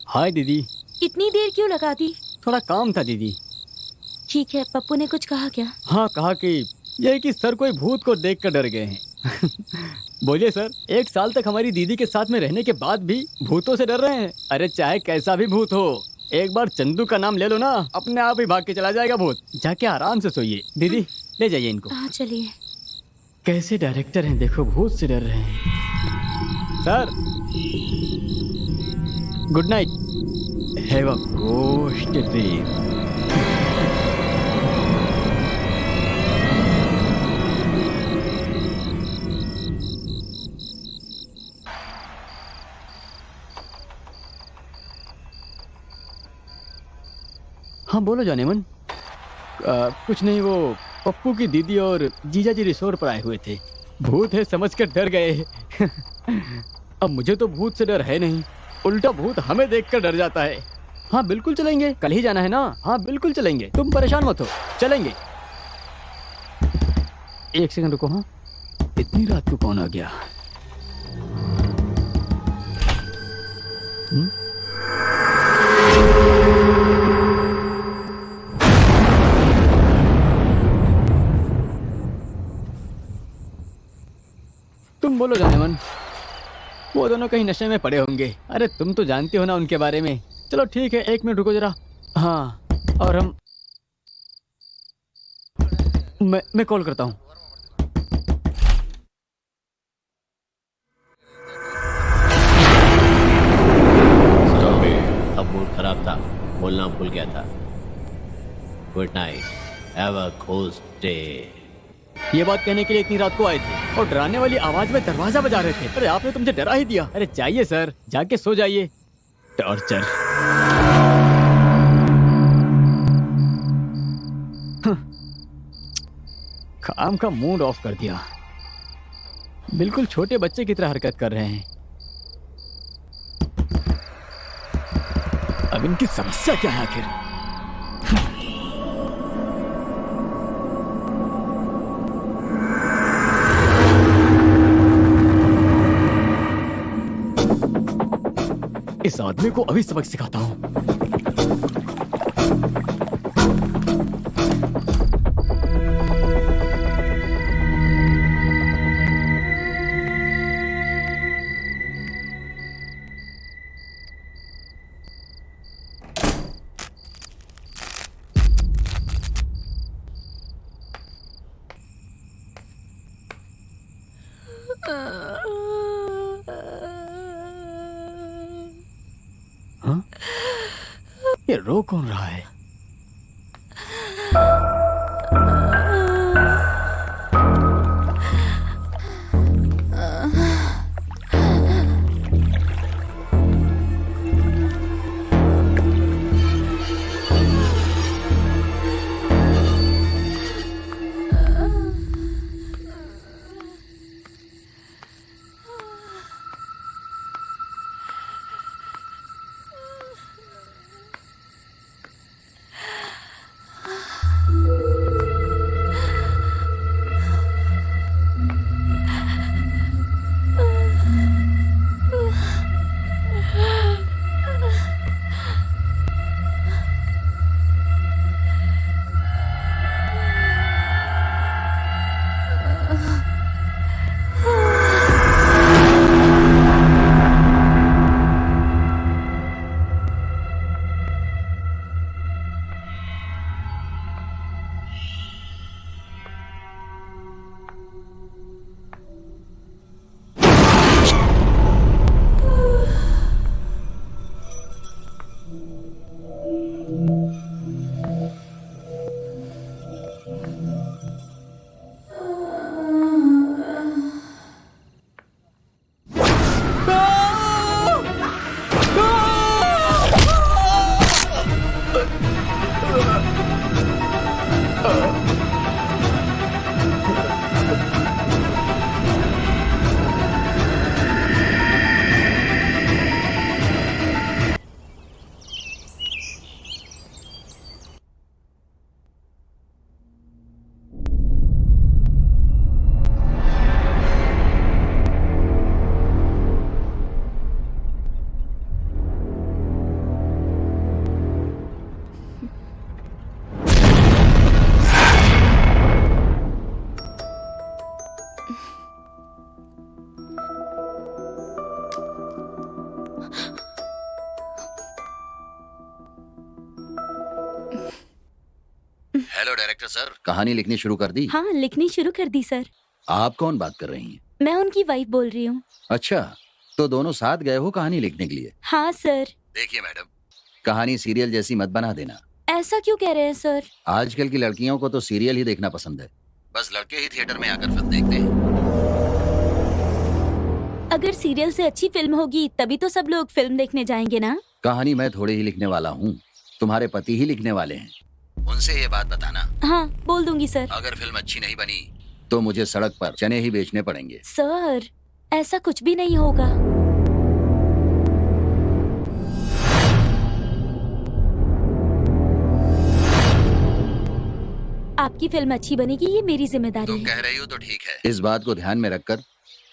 हाय दीदी। इतनी देर क्यों लगा दी? थोड़ा काम था दीदी। ठीक है, पप्पू ने कुछ कहा क्या? हाँ, कहा कि यही कि सर कोई भूत को देख कर डर गए हैं। बोलिए सर, 1 साल तक हमारी दीदी के साथ में रहने के बाद भी भूतों से डर रहे हैं? अरे चाहे कैसा भी भूत हो, एक बार चंदू का नाम ले लो ना, अपने आप ही भाग के चला जाएगा भूत। जाके आराम से सोइए। दीदी ले जाइए इनको। हाँ चलिए। कैसे डायरेक्टर हैं देखो, भूत से डर रहे हैं। Sir good night, have a ghost dream. हाँ बोलो जानेमन। कुछ नहीं, वो पप्पू की दीदी और जीजा जी रिसोर्ट पर आए हुए थे। भूत है समझ कर डर गए। अब मुझे तो भूत से डर है नहीं, उल्टा भूत हमें देखकर डर जाता है। हाँ बिल्कुल चलेंगे, कल ही जाना है ना। हाँ बिल्कुल चलेंगे, तुम परेशान मत हो, चलेंगे। एक सेकंड रुको। हाँ, इतनी रात को कौन आ गया? तुम बोलो जाने मन, वो दोनों कहीं नशे में पड़े होंगे। अरे तुम तो जानती हो ना उनके बारे में। चलो ठीक है, 1 मिनट रुको जरा। हाँ, और हम मैं कॉल करता हूँ। अब मूड खराब था, बोलना भूल गया था। Good night, have a good day. ये बात कहने के लिए इतनी रात को आए थे और डराने वाली आवाज में दरवाजा बजा रहे थे। अरे आपने तो मुझे डरा ही दिया। अरे जाइए सर, जाके सो जाइए। टॉर्चर। काम का मूड ऑफ कर दिया। बिल्कुल छोटे बच्चे की तरह हरकत कर रहे हैं। अब इनकी समस्या क्या है आखिर? इस आदमी को अभी सबक सिखाता हूं। हाँ? ये रो कौन रहा है? हेलो डायरेक्टर सर, कहानी लिखनी शुरू कर दी? हाँ, लिखनी शुरू कर दी सर। आप कौन बात कर रही हैं? मैं उनकी वाइफ बोल रही हूँ। अच्छा, तो दोनों साथ गए हो कहानी लिखने के लिए? हाँ सर। देखिए मैडम, कहानी सीरियल जैसी मत बना देना। ऐसा क्यों कह रहे हैं सर? आजकल की लड़कियों को तो सीरियल ही देखना पसंद है। बस लड़के ही थिएटर में आकर फिल्म देखते हैं। अगर सीरियल से अच्छी फिल्म होगी तभी तो सब लोग फिल्म देखने जाएंगे ना। कहानी मैं थोड़ी ही लिखने वाला हूँ, तुम्हारे पति ही लिखने वाले हैं। उनसे ये बात बताना। हाँ, बोल दूंगी सर। अगर फिल्म अच्छी नहीं बनी तो मुझे सड़क पर चने ही बेचने पड़ेंगे। सर, ऐसा कुछ भी नहीं होगा। आपकी फिल्म अच्छी बनेगी ये मेरी जिम्मेदारी तुम है। कह रही हो तो ठीक है। इस बात को ध्यान में रखकर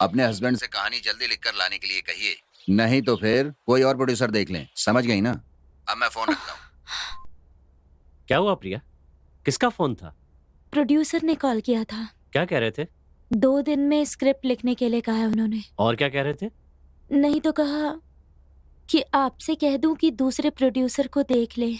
अपने हस्बैंड से कहानी जल्दी लिखकर लाने के लिए कहिए, नहीं तो फिर कोई और प्रोड्यूसर देख लें। समझ गई ना? अब मैं फोन रखता हूँ। क्या हुआ प्रिया? किसका फोन था? प्रोड्यूसर ने कॉल किया था। क्या कह रहे थे? 2 दिन में स्क्रिप्ट लिखने के लिए कहा है उन्होंने। और क्या कह रहे थे? नहीं तो कहा कि आपसे कह दूं कि दूसरे प्रोड्यूसर को देख ले।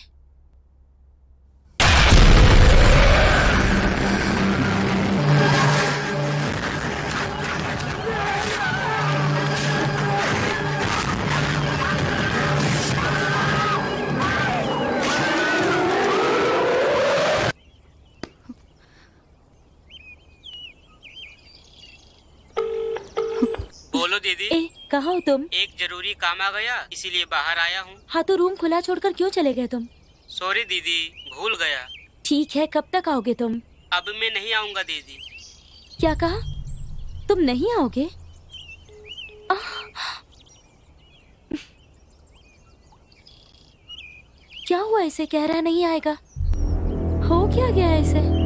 बोलो दीदी। ए, कहाँ हो तुम? एक जरूरी काम आ गया इसीलिए बाहर आया हूँ। हाँ तो रूम खुला छोड़कर क्यों चले गए तुम? सॉरी दीदी, भूल गया। ठीक है, कब तक आओगे तुम? अब मैं नहीं आऊँगा दीदी। क्या कहा? तुम नहीं आओगे? क्या हुआ इसे? कह रहा नहीं आएगा। हो क्या गया इसे?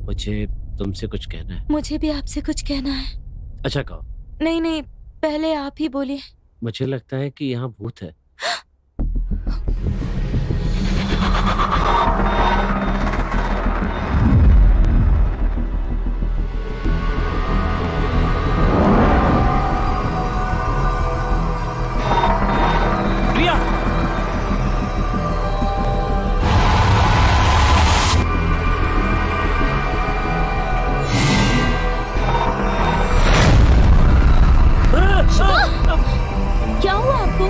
मुझे तुमसे कुछ कहना है। मुझे भी आपसे कुछ कहना है। अच्छा कहो। नहीं नहीं, पहले आप ही बोलिए। मुझे लगता है कि यहाँ भूत है। प्रिया! क्या हुआ आपको?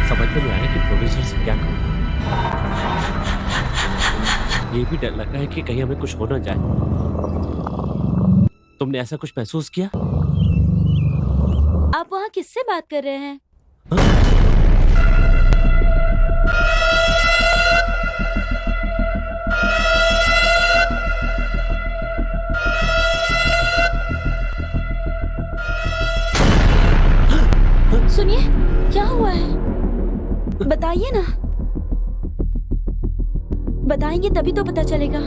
समझ में नहीं आ रहा कि प्रोड्यूसर से क्या करूं। ये भी डर लग रहा है कि कहीं हमें कुछ हो ना जाए। तुमने ऐसा कुछ महसूस किया? आप वहाँ किससे बात कर रहे हैं? सुनिए, क्या हुआ है? बताइए ना। बताएंगे तभी तो पता चलेगा।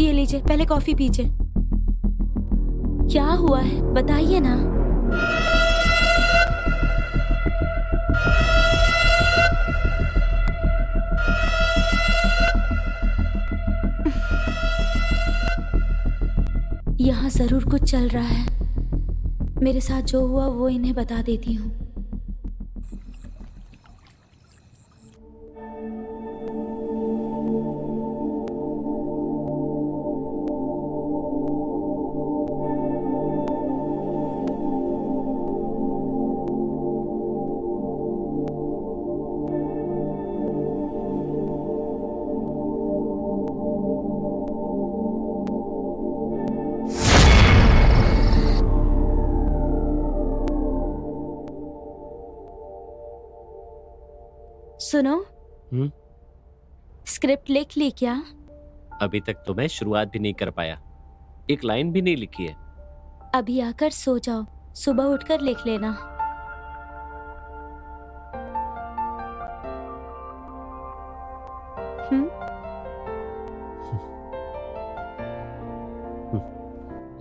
ये लीजिए, पहले कॉफी पीजिए। क्या हुआ है बताइए ना। यहाँ जरूर कुछ चल रहा है। मेरे साथ जो हुआ वो इन्हें बता देती हूँ। सुनो, स्क्रिप्ट लिख ली क्या? अभी तक तो मैं शुरुआत भी नहीं कर पाया, एक लाइन भी नहीं लिखी है। अभी आकर सो जाओ, सुबह उठकर लिख लेना।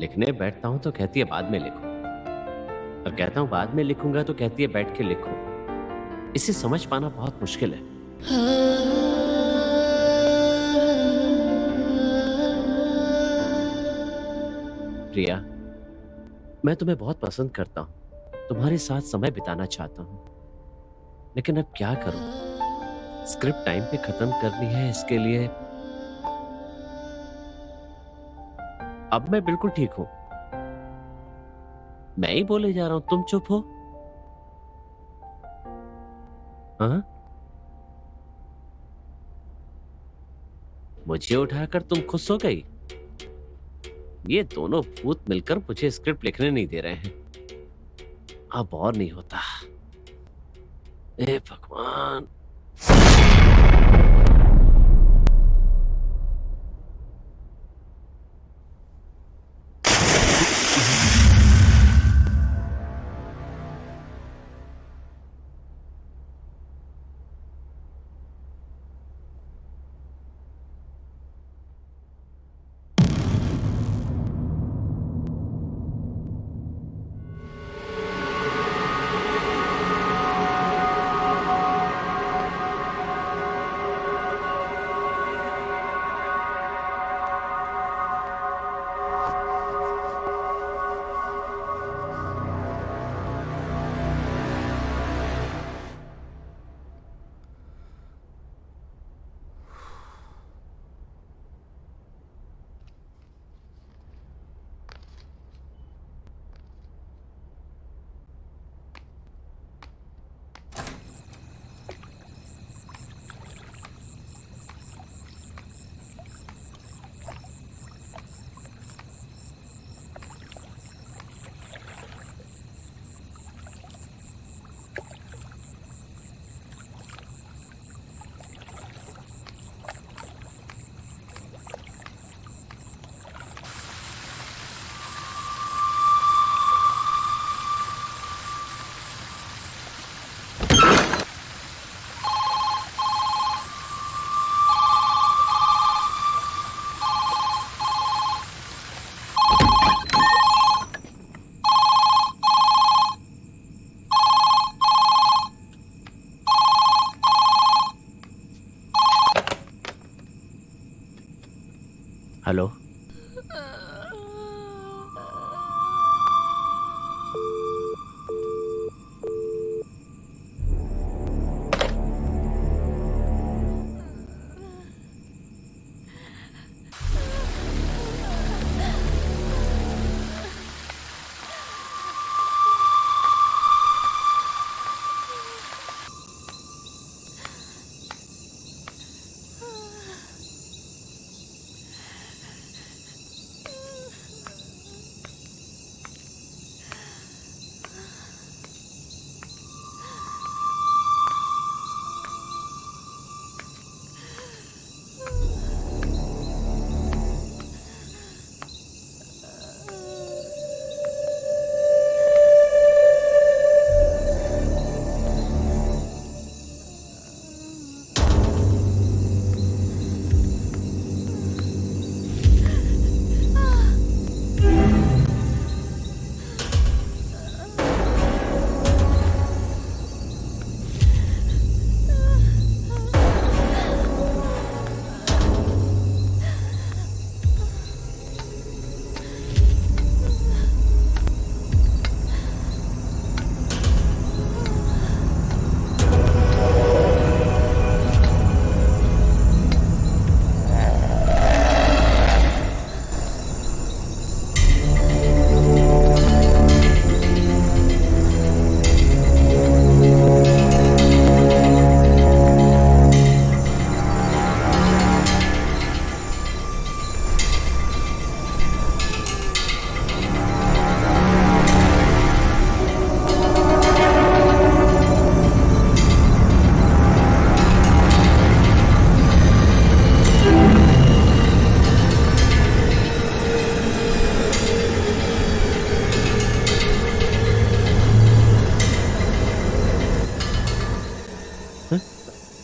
लिखने बैठता हूं तो कहती है बाद में लिखो, और कहता हूं बाद में लिखूंगा तो कहती है बैठ के लिखो। इसे समझ पाना बहुत मुश्किल है। प्रिया, मैं तुम्हें बहुत पसंद करता हूँ, तुम्हारे साथ समय बिताना चाहता हूँ, लेकिन अब क्या करूं? स्क्रिप्ट टाइम पे खत्म करनी है, इसके लिए अब मैं बिल्कुल ठीक हूं। मैं ही बोले जा रहा हूं, तुम चुप हो। हाँ? मुझे उठाकर तुम खुश हो गई? ये दोनों भूत मिलकर मुझे स्क्रिप्ट लिखने नहीं दे रहे हैं। अब और नहीं होता। ए भगवान। हेलो,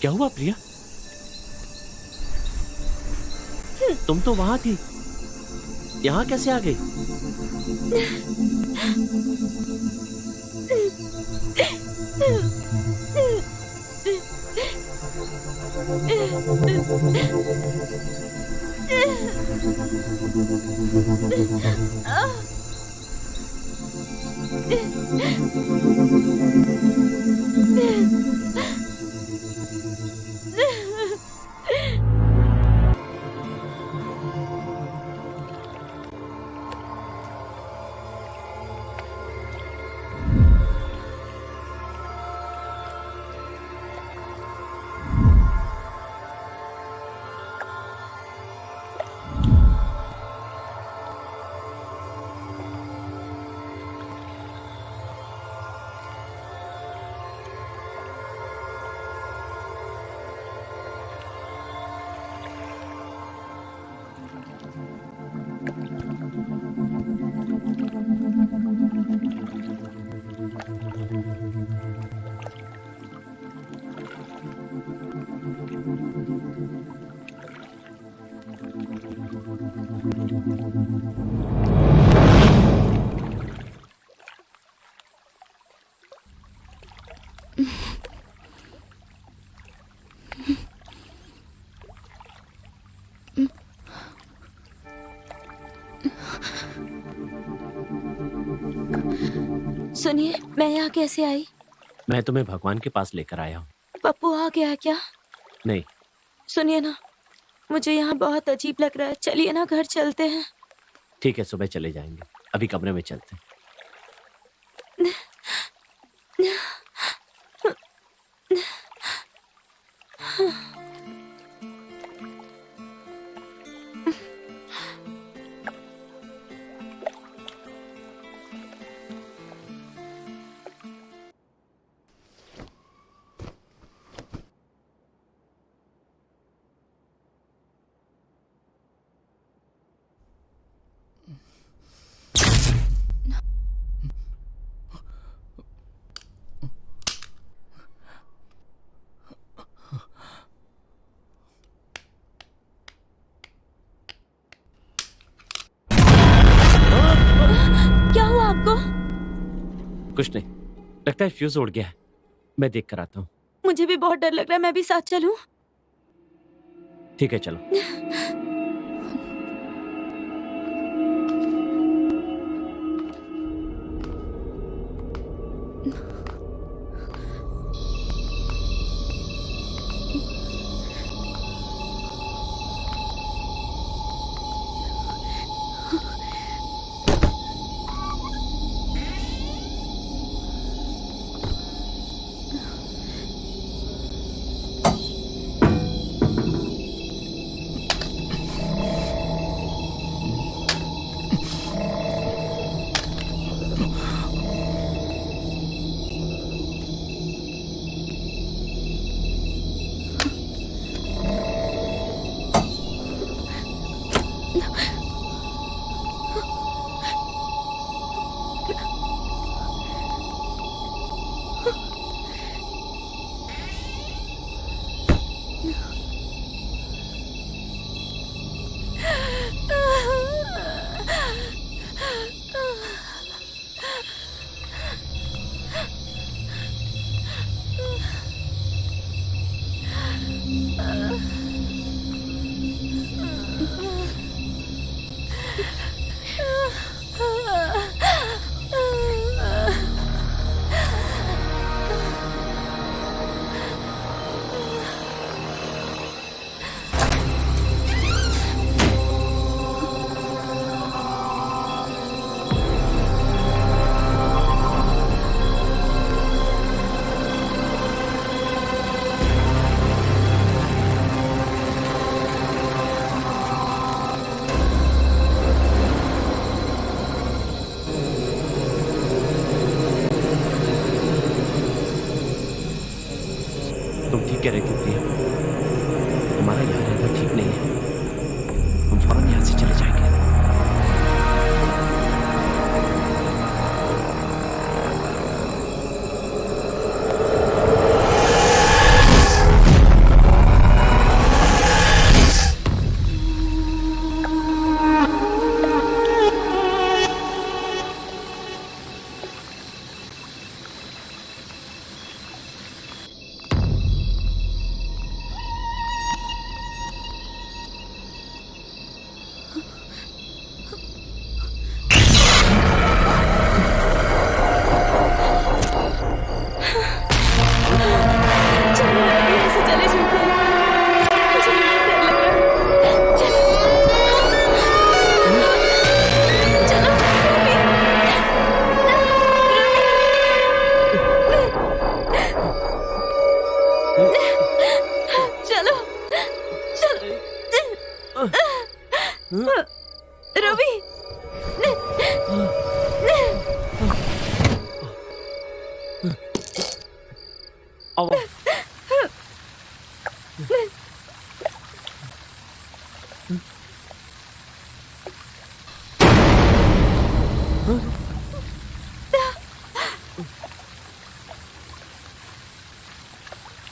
क्या हुआ प्रिया? तुम तो वहां थी, यहाँ कैसे आ गई? सुनिए, मैं यहाँ कैसे आई? मैं तुम्हें भगवान के पास लेकर आया हूँ। पप्पू आ गया है क्या? नहीं, सुनिए ना, मुझे यहाँ बहुत अजीब लग रहा है। चलिए ना, घर चलते हैं। ठीक है, सुबह चले जाएंगे। अभी कमरे में चलते हैं। क्या हुआ आपको? कुछ नहीं, लगता है फ्यूज उड़ गया है। मैं देख कर आता हूँ। मुझे भी बहुत डर लग रहा है। मैं भी साथ चलूं? ठीक है, चलो। रवि, आओ।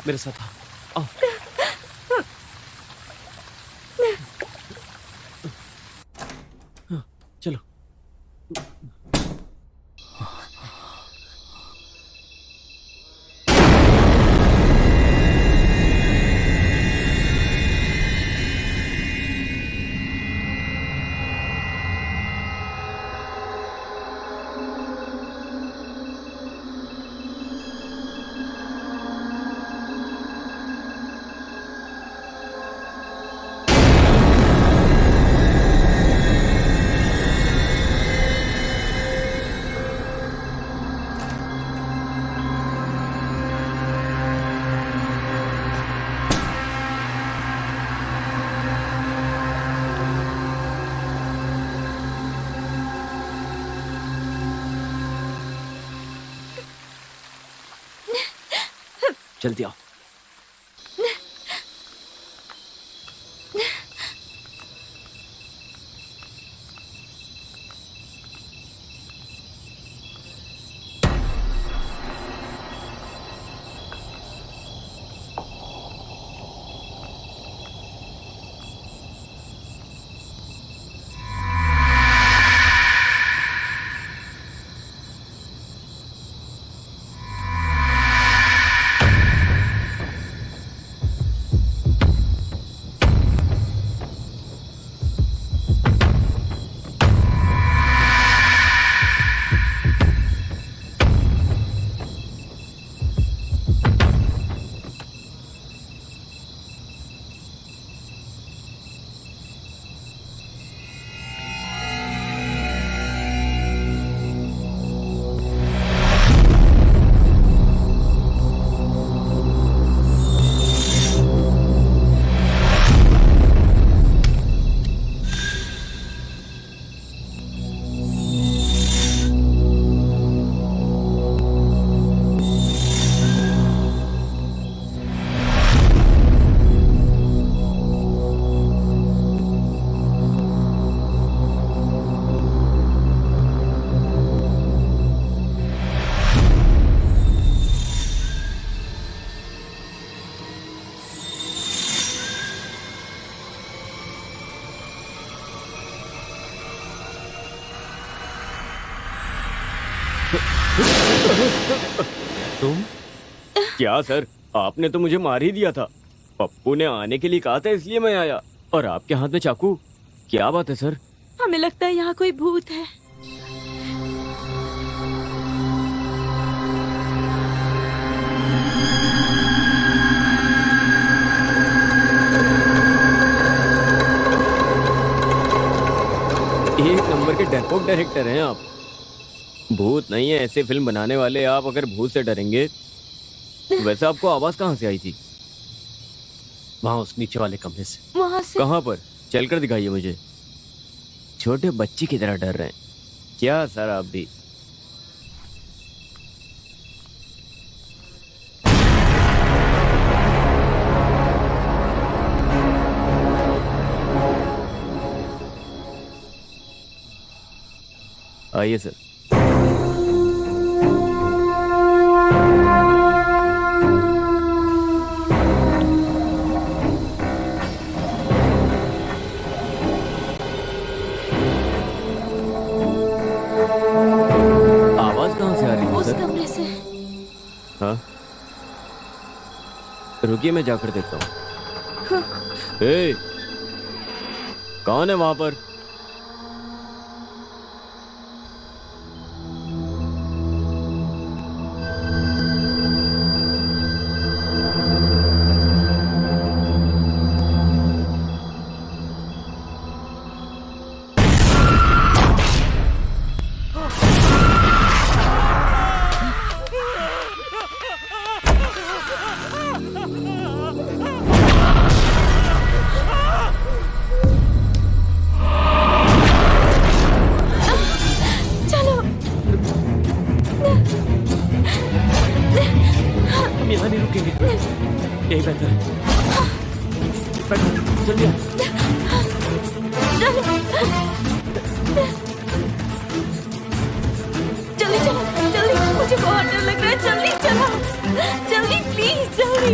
मेरे साथ आओ। चलो। जल्दी आओ। तुम? क्या सर, आपने तो मुझे मार ही दिया था। पप्पू ने आने के लिए कहा था इसलिए मैं आया, और आपके हाथ में चाकू। क्या बात है सर? हमें लगता है यहाँ कोई भूत है। एक नंबर के डरपोक डायरेक्टर हैं आप। भूत नहीं है ऐसे फिल्म बनाने वाले आप, अगर भूत से डरेंगे। वैसे आपको आवाज कहाँ से आई थी? वहां उस नीचे वाले कमरे से। वहाँ से? कहाँ पर? चलकर दिखाइए मुझे। छोटे बच्चे की तरह डर रहे हैं क्या सर आप भी? आइए सर। आवाज कहाँ से आ रही है उस सर? कमरे से। हाँ, रुकिए मैं जाकर देखता हूँ। हाँ। ए, कौन है वहां पर? जल्दी चलो, जल्दी, मुझे बहुत डर लग रहा है, जल्दी चलो, जल्दी प्लीज, जल्दी।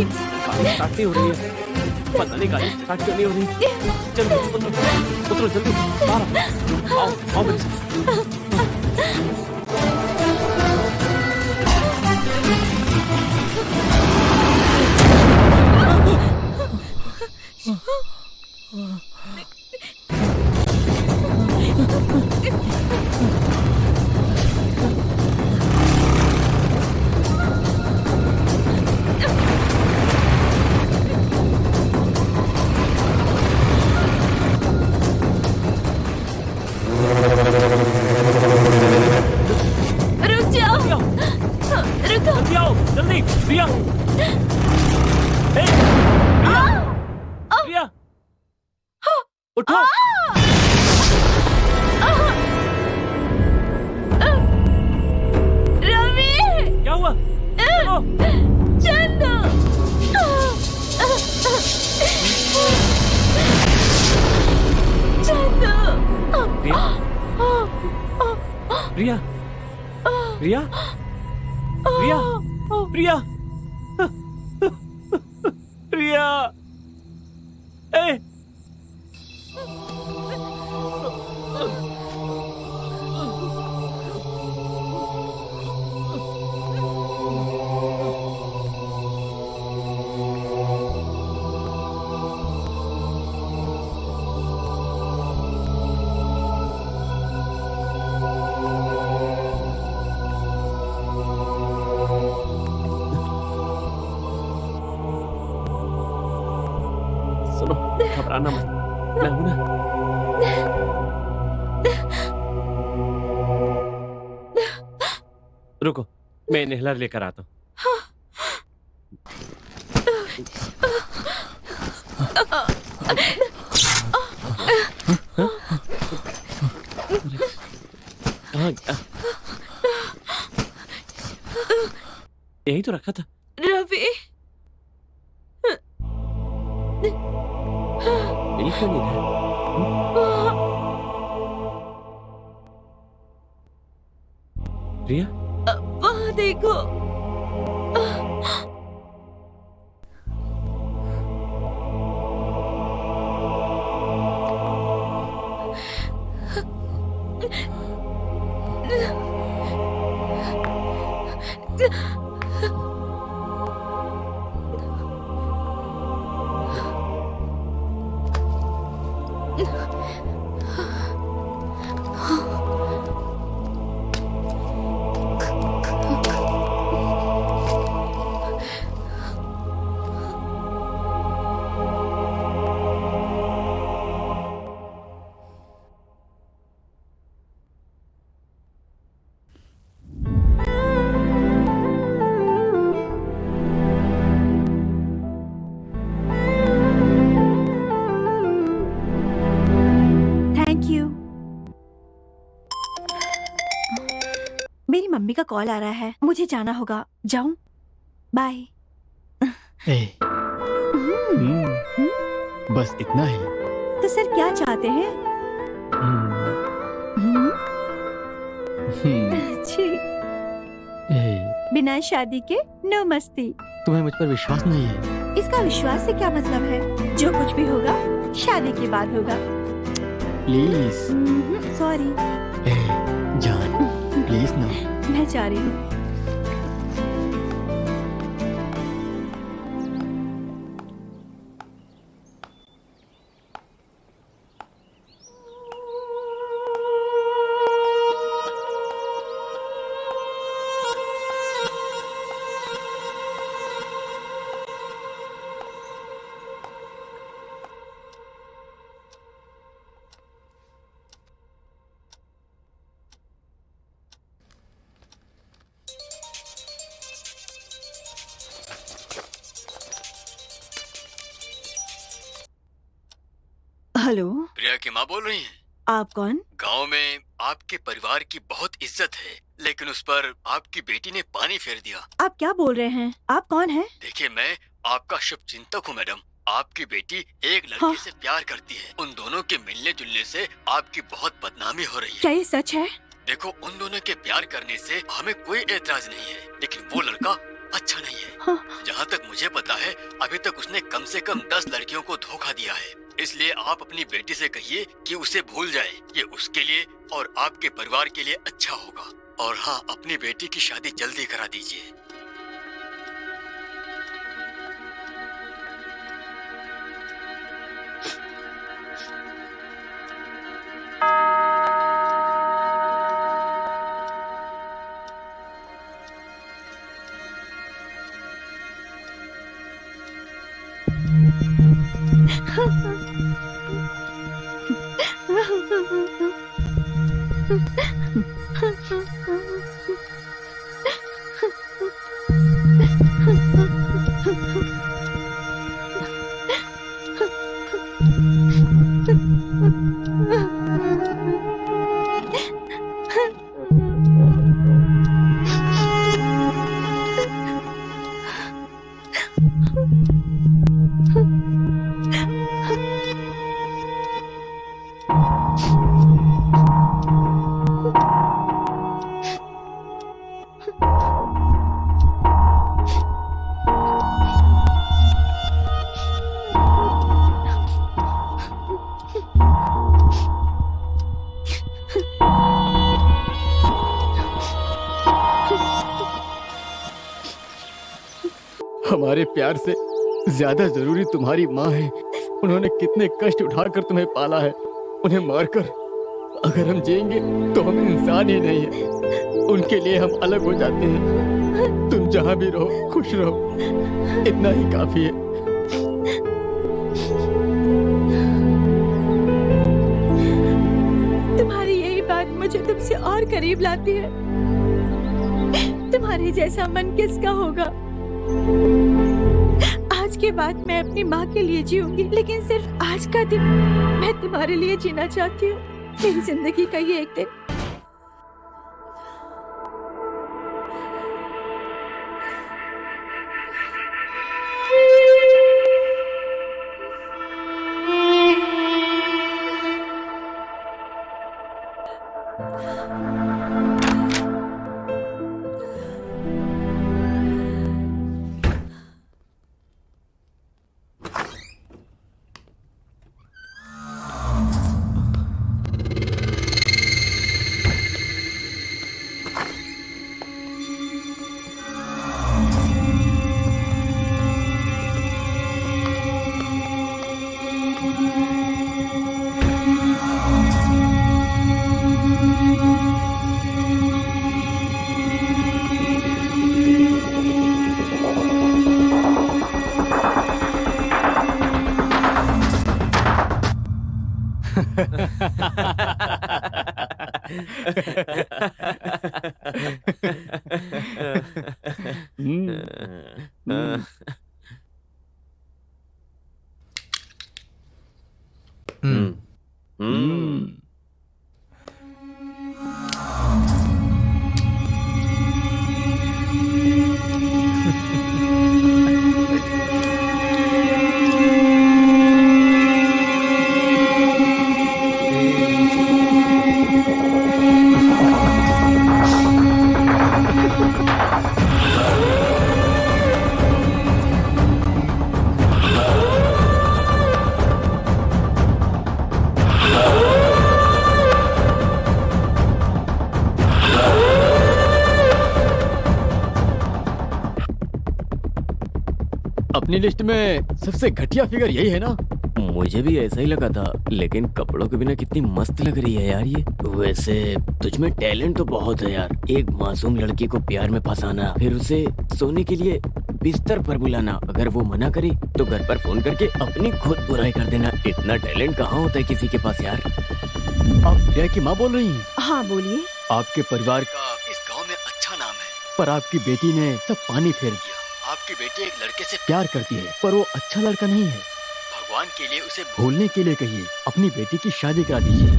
स्टार्ट नहीं हो रही है, पता नहीं गाड़ी स्टार्ट क्यों नहीं हो रही। चलो उतरो जल्दी, बाहर आओ आओ मेरे साथ। रुक जाओ, रुको। जल्दी आओ, जल्दी प्रिया। हे, प्रिया, उठो। रवि, क्या हुआ? चलो। चंदू, चंदू। प्रिया, प्रिया, प्रिया, प्रिया, प्रिया, प्रिया, ए, सुनो, घबराना मत, मैं हूं ना। रुको, मैं इन्हेलर लेकर आता हूँ। कहाँ गया? यही तो रखा था। रवि, मिल क्यों नहीं रहा? प्रिया, वहाँ देखो। Thank you. मेरी मम्मी का कॉल आ रहा है, मुझे जाना होगा। जाऊं? बाय। बस इतना ही। तो सर क्या चाहते हैं? अच्छी। बिना शादी के नो मस्ती। तुम्हें मुझ पर विश्वास नहीं है? इसका विश्वास से क्या मतलब है? जो कुछ भी होगा शादी के बाद होगा। प्लीज। सॉरी। जान, प्लीज ना। मैं जा रही हूँ। हेलो, प्रिया की माँ बोल रही हैं? आप कौन? गांव में आपके परिवार की बहुत इज्जत है, लेकिन उस पर आपकी बेटी ने पानी फेर दिया। आप क्या बोल रहे हैं? आप कौन हैं? देखिए, मैं आपका शुभ चिंतक हूँ मैडम। आपकी बेटी एक लड़के से प्यार करती है। उन दोनों के मिलने जुलने से आपकी बहुत बदनामी हो रही है। क्या ये सच है? देखो, उन दोनों के प्यार करने से हमें कोई एतराज नहीं है, लेकिन वो लड़का अच्छा नहीं है। हाँ। जहाँ तक मुझे पता है, अभी तक उसने कम से कम 10 लड़कियों को धोखा दिया है। इसलिए आप अपनी बेटी से कहिए कि उसे भूल जाए। ये उसके लिए और आपके परिवार के लिए अच्छा होगा। और हाँ, अपनी बेटी की शादी जल्दी करा दीजिए। हमारे प्यार से ज्यादा जरूरी तुम्हारी माँ है। उन्होंने कितने कष्ट उठाकर तुम्हें पाला है। उन्हें मारकर अगर हम जिएंगे तो हम इंसान ही नहीं है। उनके लिए हम अलग हो जाते हैं। तुम जहाँ भी रहो खुश रहो, इतना ही काफी है। तुम्हारी यही बात मुझे तुमसे और करीब लाती है। तुम्हारे जैसा मन किसका होगा? आज के बाद मैं अपनी माँ के लिए जीऊंगी, लेकिन सिर्फ आज का दिन मैं तुम्हारे लिए जीना चाहती हूँ। मेरी जिंदगी का ये एक दिन। अपनी लिस्ट में सबसे घटिया फिगर यही है ना? मुझे भी ऐसा ही लगा था, लेकिन कपड़ों के बिना कितनी मस्त लग रही है यार ये। वैसे तुझमें टैलेंट तो बहुत है यार। एक मासूम लड़की को प्यार में फंसाना, फिर उसे सोने के लिए बिस्तर पर बुलाना, अगर वो मना करे तो घर पर फोन करके अपनी खुद बुराई कर देना। इतना टैलेंट कहाँ होता है किसी के पास यार। आप प्रिया की माँ बोल रही हैं? हाँ बोलिए। आपके परिवार का इस गांव में अच्छा नाम है, पर आपकी बेटी ने सब पानी फेर दिया। आपकी बेटी एक लड़के से प्यार करती है, पर वो अच्छा लड़का नहीं है। भगवान के लिए उसे भूलने के लिए कहिए, अपनी बेटी की शादी करा दीजिए।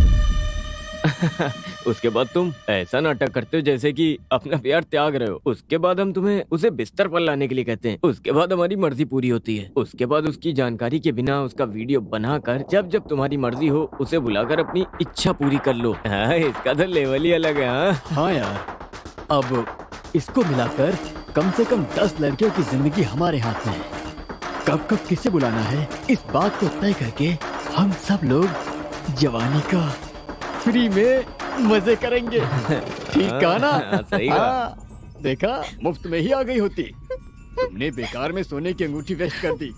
उसके बाद तुम ऐसा नाटक करते हो जैसे कि अपना प्यार त्याग रहे हो। उसके बाद हम तुम्हें उसे बिस्तर पर लाने के लिए कहते हैं। उसके बाद हमारी मर्जी पूरी होती है। उसके बाद उसकी जानकारी के बिना उसका वीडियो बनाकर जब जब तुम्हारी मर्जी हो उसे बुलाकर अपनी इच्छा पूरी कर लो। हाँ, इसका तो लेवल ही अलग है। हाँ हाँ यार, अब इसको मिलाकर कम से कम 10 लड़कियों की जिंदगी हमारे हाथ में है। कब कब किसे बुलाना है इस बात को तय करके हम सब लोग जवानी का फ्री में मजे करेंगे। ठीक कहा ना? हाँ, सही कहा। हाँ, देखा, मुफ्त में ही आ गई होती। तुमने बेकार में सोने की अंगूठी वेस्ट कर दी।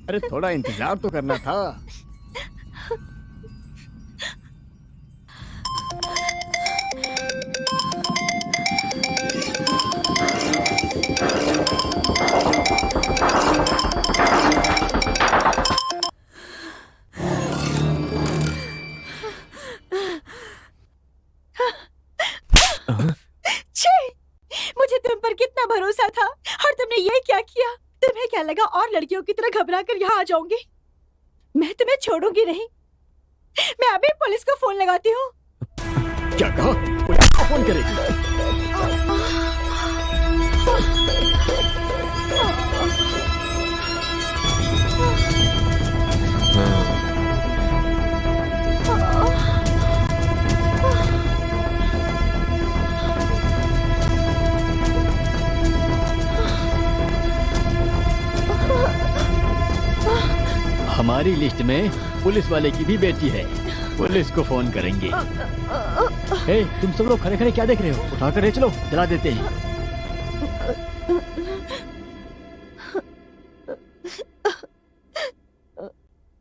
अरे थोड़ा इंतजार तो करना था। मुझे तुम पर कितना भरोसा था और तुमने ये क्या किया? तुम्हें क्या लगा और लड़कियों की तरह घबरा कर यहाँ आ जाऊंगी? मैं तुम्हें छोड़ूंगी नहीं। मैं अभी पुलिस को फोन लगाती हूँ। क्या कहा? पुलिस को फोन करेगी? हमारी लिस्ट में पुलिस वाले की भी बेटी है। पुलिस को फोन करेंगे। हे, तुम सब लोग खड़े खड़े क्या देख रहे हो? उठाकर ले चलो, जला देते हैं।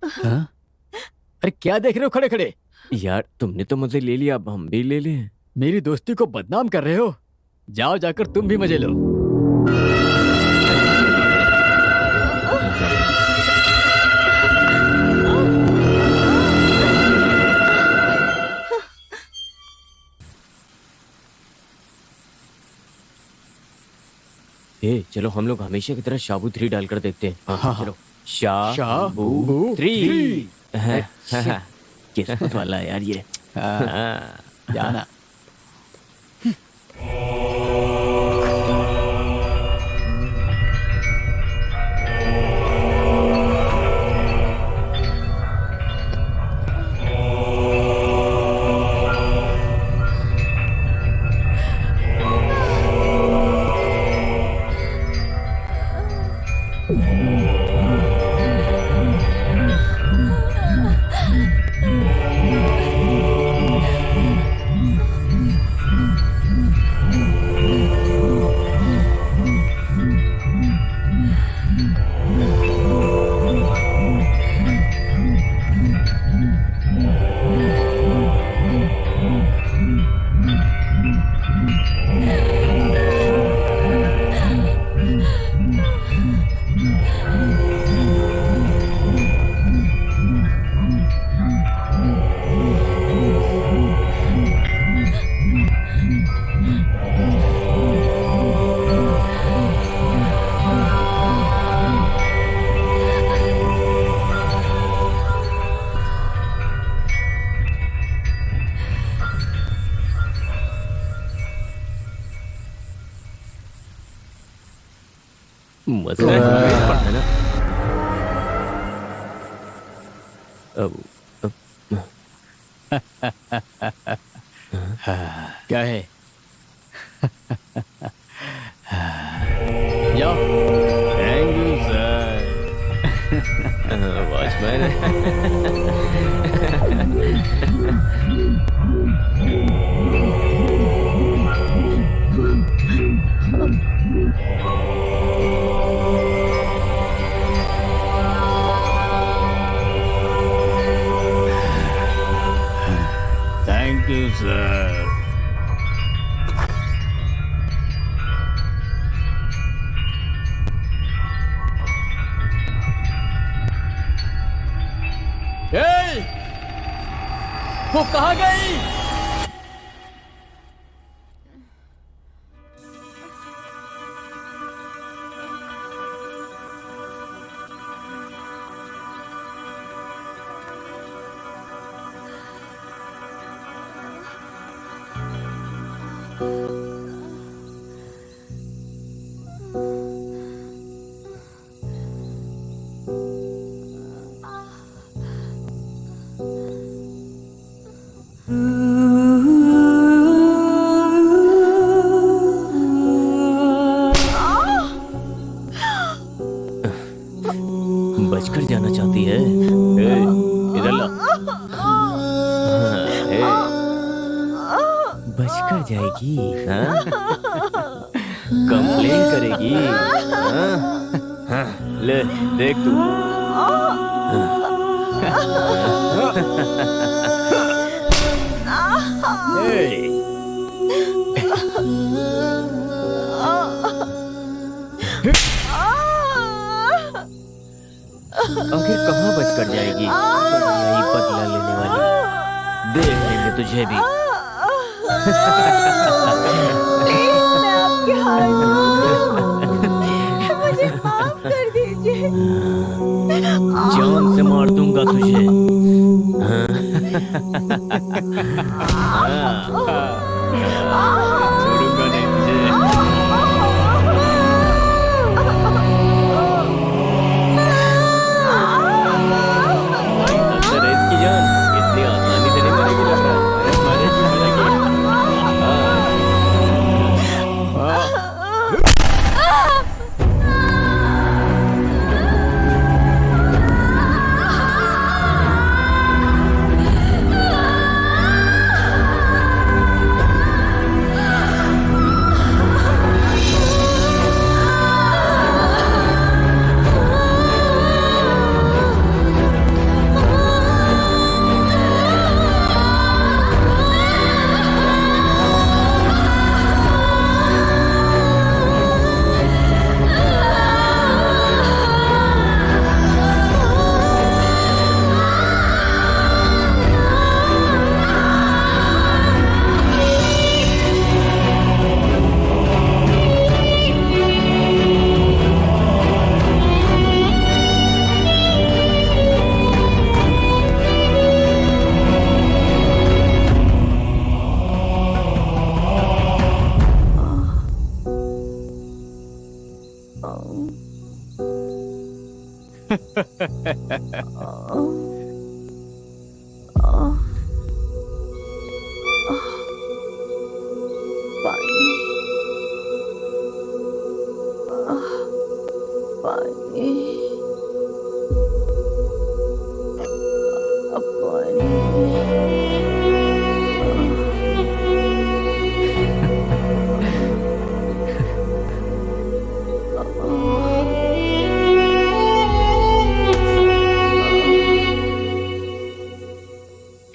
हाँ? अरे क्या देख रहे हो खड़े खड़े? यार, तुमने तो मजे ले लिया, अब हम भी ले लें। मेरी दोस्ती को बदनाम कर रहे हो? जाओ जाकर तुम भी मजे लो। चलो हम लोग हमेशा की तरह शाबू 3 डालकर देखते हैं। हाँ, हाँ, चलो शाबू 3। किस्मत वाला है यार ये। हाँ, जाना। मजा पड़ता है ना। क्या है? जाओ। Thank you sir. Watchman. Thank you sir. वो कहाँ गई? बचकर जाएगी, हाँ? कंप्लेन करेगी, हाँ? हाँ, ले देख तू। Hey! आखिर कहाँ बचकर जाएगी? यही बदला लेने वाली। देख लेंगे तुझे भी। मैं आपके हाथ जोड़ती हूँ। मुझे माफ कर दीजिए। जान से मार दूंगा तुझे। छोड़ूंगा नहीं तुझे। अंदर है इसकी जान, इतनी आसानी से नहीं मरेगी लग रहा है। अरे मरेगी मरेगी।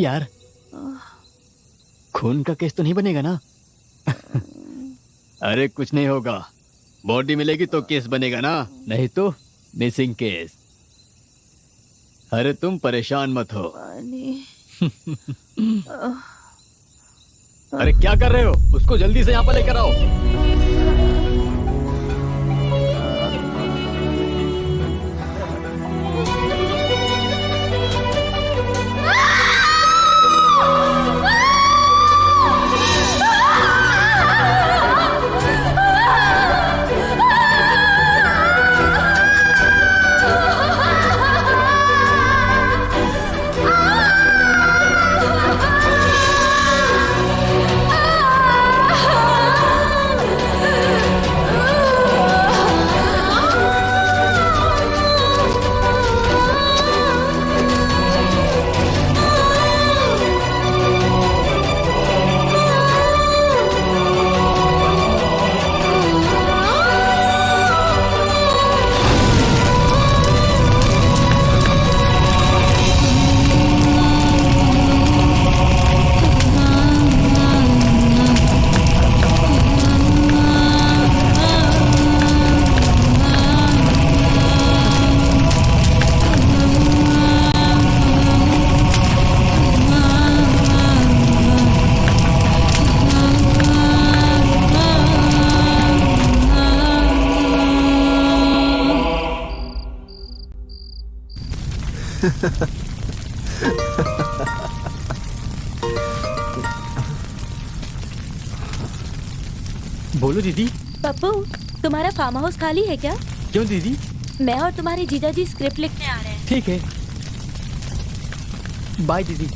यार, खून का केस तो नहीं बनेगा ना? अरे कुछ नहीं होगा, बॉडी मिलेगी तो केस बनेगा ना, नहीं तो मिसिंग केस। अरे तुम परेशान मत हो। अरे क्या कर रहे हो? उसको जल्दी से यहाँ पर लेकर आओ। बोलो दीदी। पप्पू, तुम्हारा फार्म हाउस खाली है क्या? क्यों दीदी? मैं और तुम्हारे जीजाजी स्क्रिप्ट लिखने आ रहे हैं। ठीक है, बाय दीदी।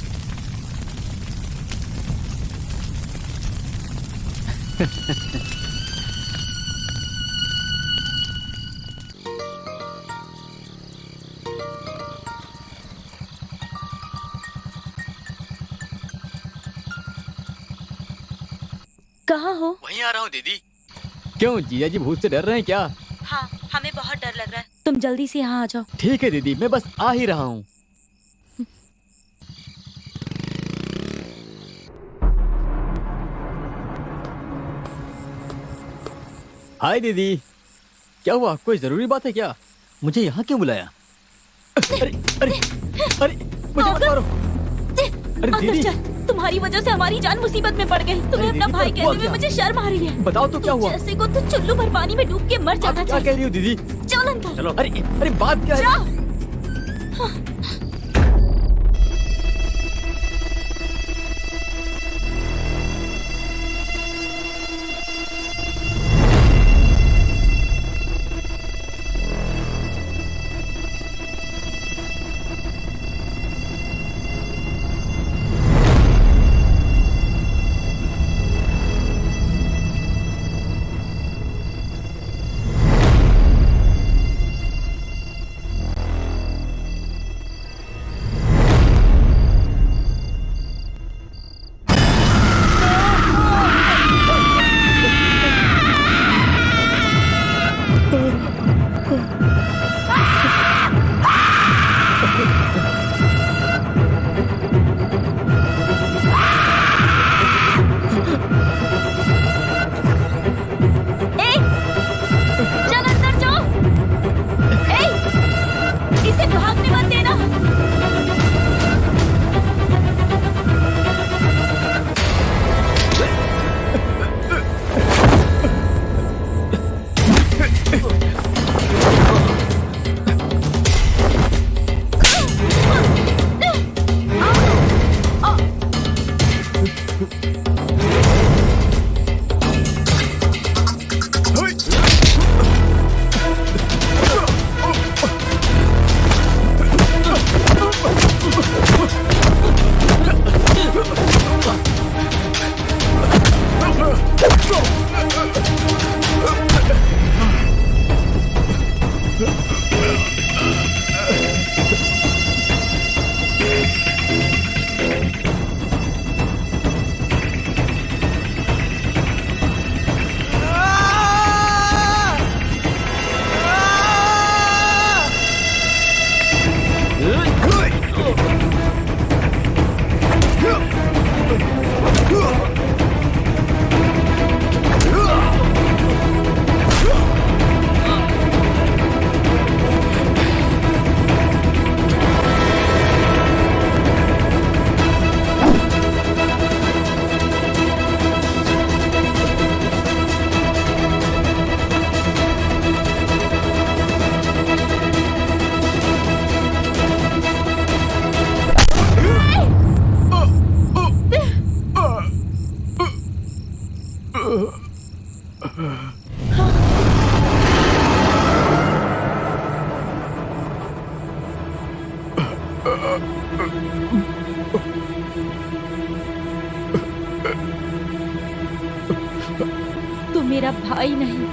कहाँ हो? वहीं आ रहा हूँ दीदी। क्यों जीजा जी भूत से डर रहे हैं क्या? हाँ, हमें बहुत डर लग रहा है। तुम जल्दी से यहाँ आ जाओ। ठीक है दीदी, मैं बस आ ही रहा हूँ। हाय दीदी, क्या हुआ? कोई जरूरी बात है क्या? मुझे यहाँ क्यों बुलाया? अरे अरे अरे, मुझे मत मारो। अरे अंदर दीदी, चल, तुम्हारी वजह से हमारी जान मुसीबत में पड़ गई। तुम्हें अरे अपना दीदी, भाई पर हुआ कहने में क्या? मुझे शर्म आ रही है। बताओ तो क्या हुआ? जैसे को तो चुल्लू भर पानी में डूब के मर आप जाना क्या कह चाहिए। रही हो दीदी? चल अंदर। चलो। अरे अरे, बात क्या है? जाओ। चल अंदर जाओ। इसे भागने मत देना। तू मेरा भाई नहीं,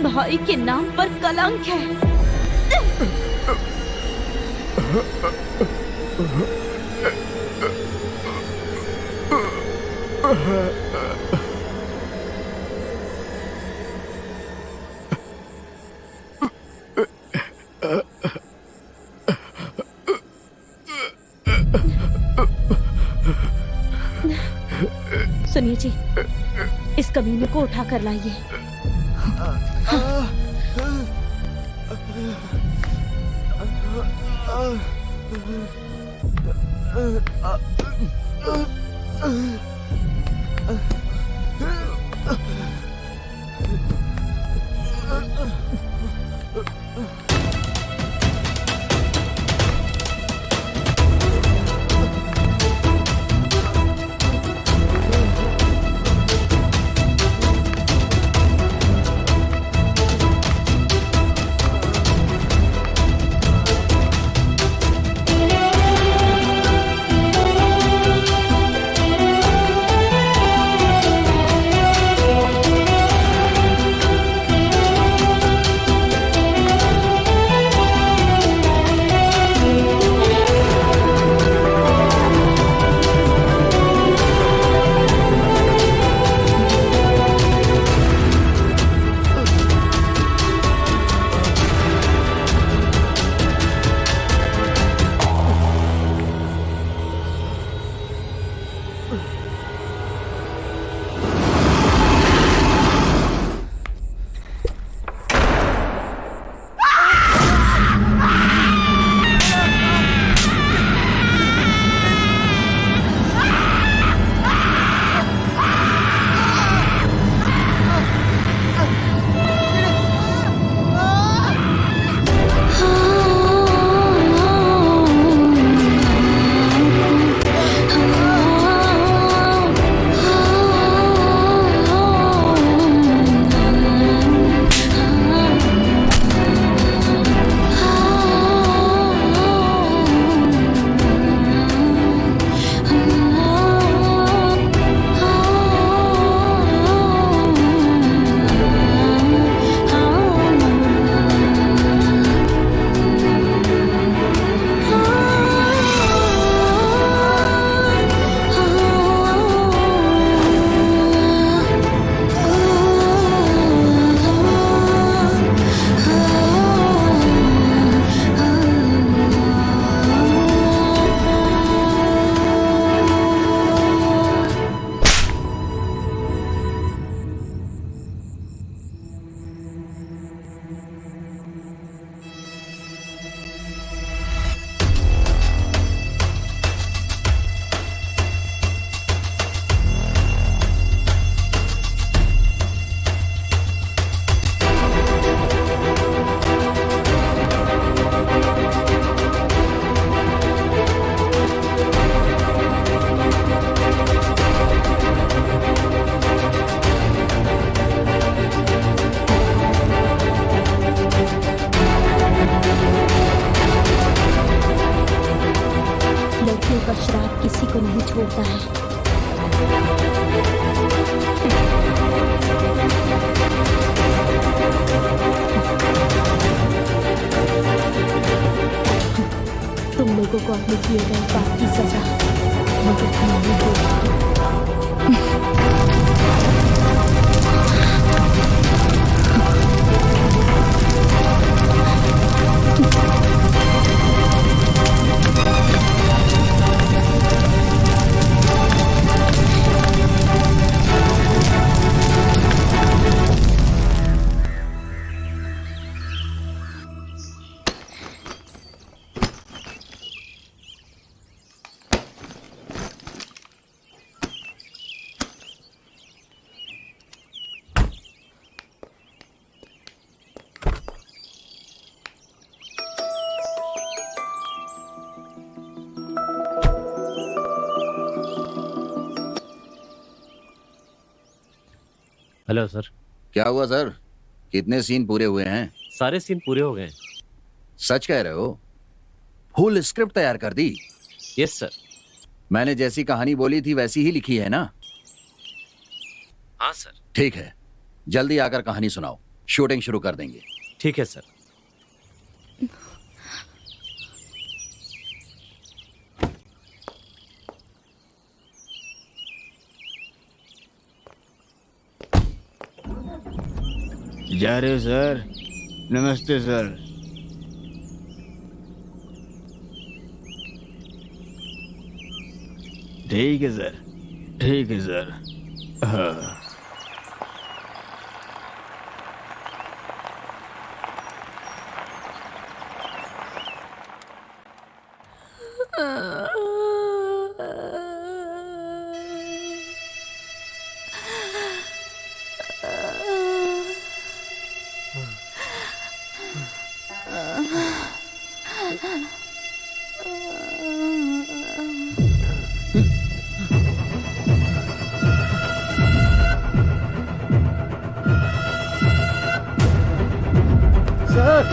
भाई के नाम पर कलंक है। सुनिए जी, इस कमीने को उठा कर लाइए। Hello sir. क्या हुआ सर? कितने सीन पूरे हुए हैं? सारे सीन पूरे हो गए। सच कह रहे हो? फुल स्क्रिप्ट तैयार कर दी? Yes sir. मैंने जैसी कहानी बोली थी वैसी ही लिखी है ना? हाँ सर। ठीक है, जल्दी आकर कहानी सुनाओ, शूटिंग शुरू कर देंगे। ठीक है सर। जा रहे हो सर? नमस्ते सर। ठीक है सर, ठीक है सर। हाँ। सर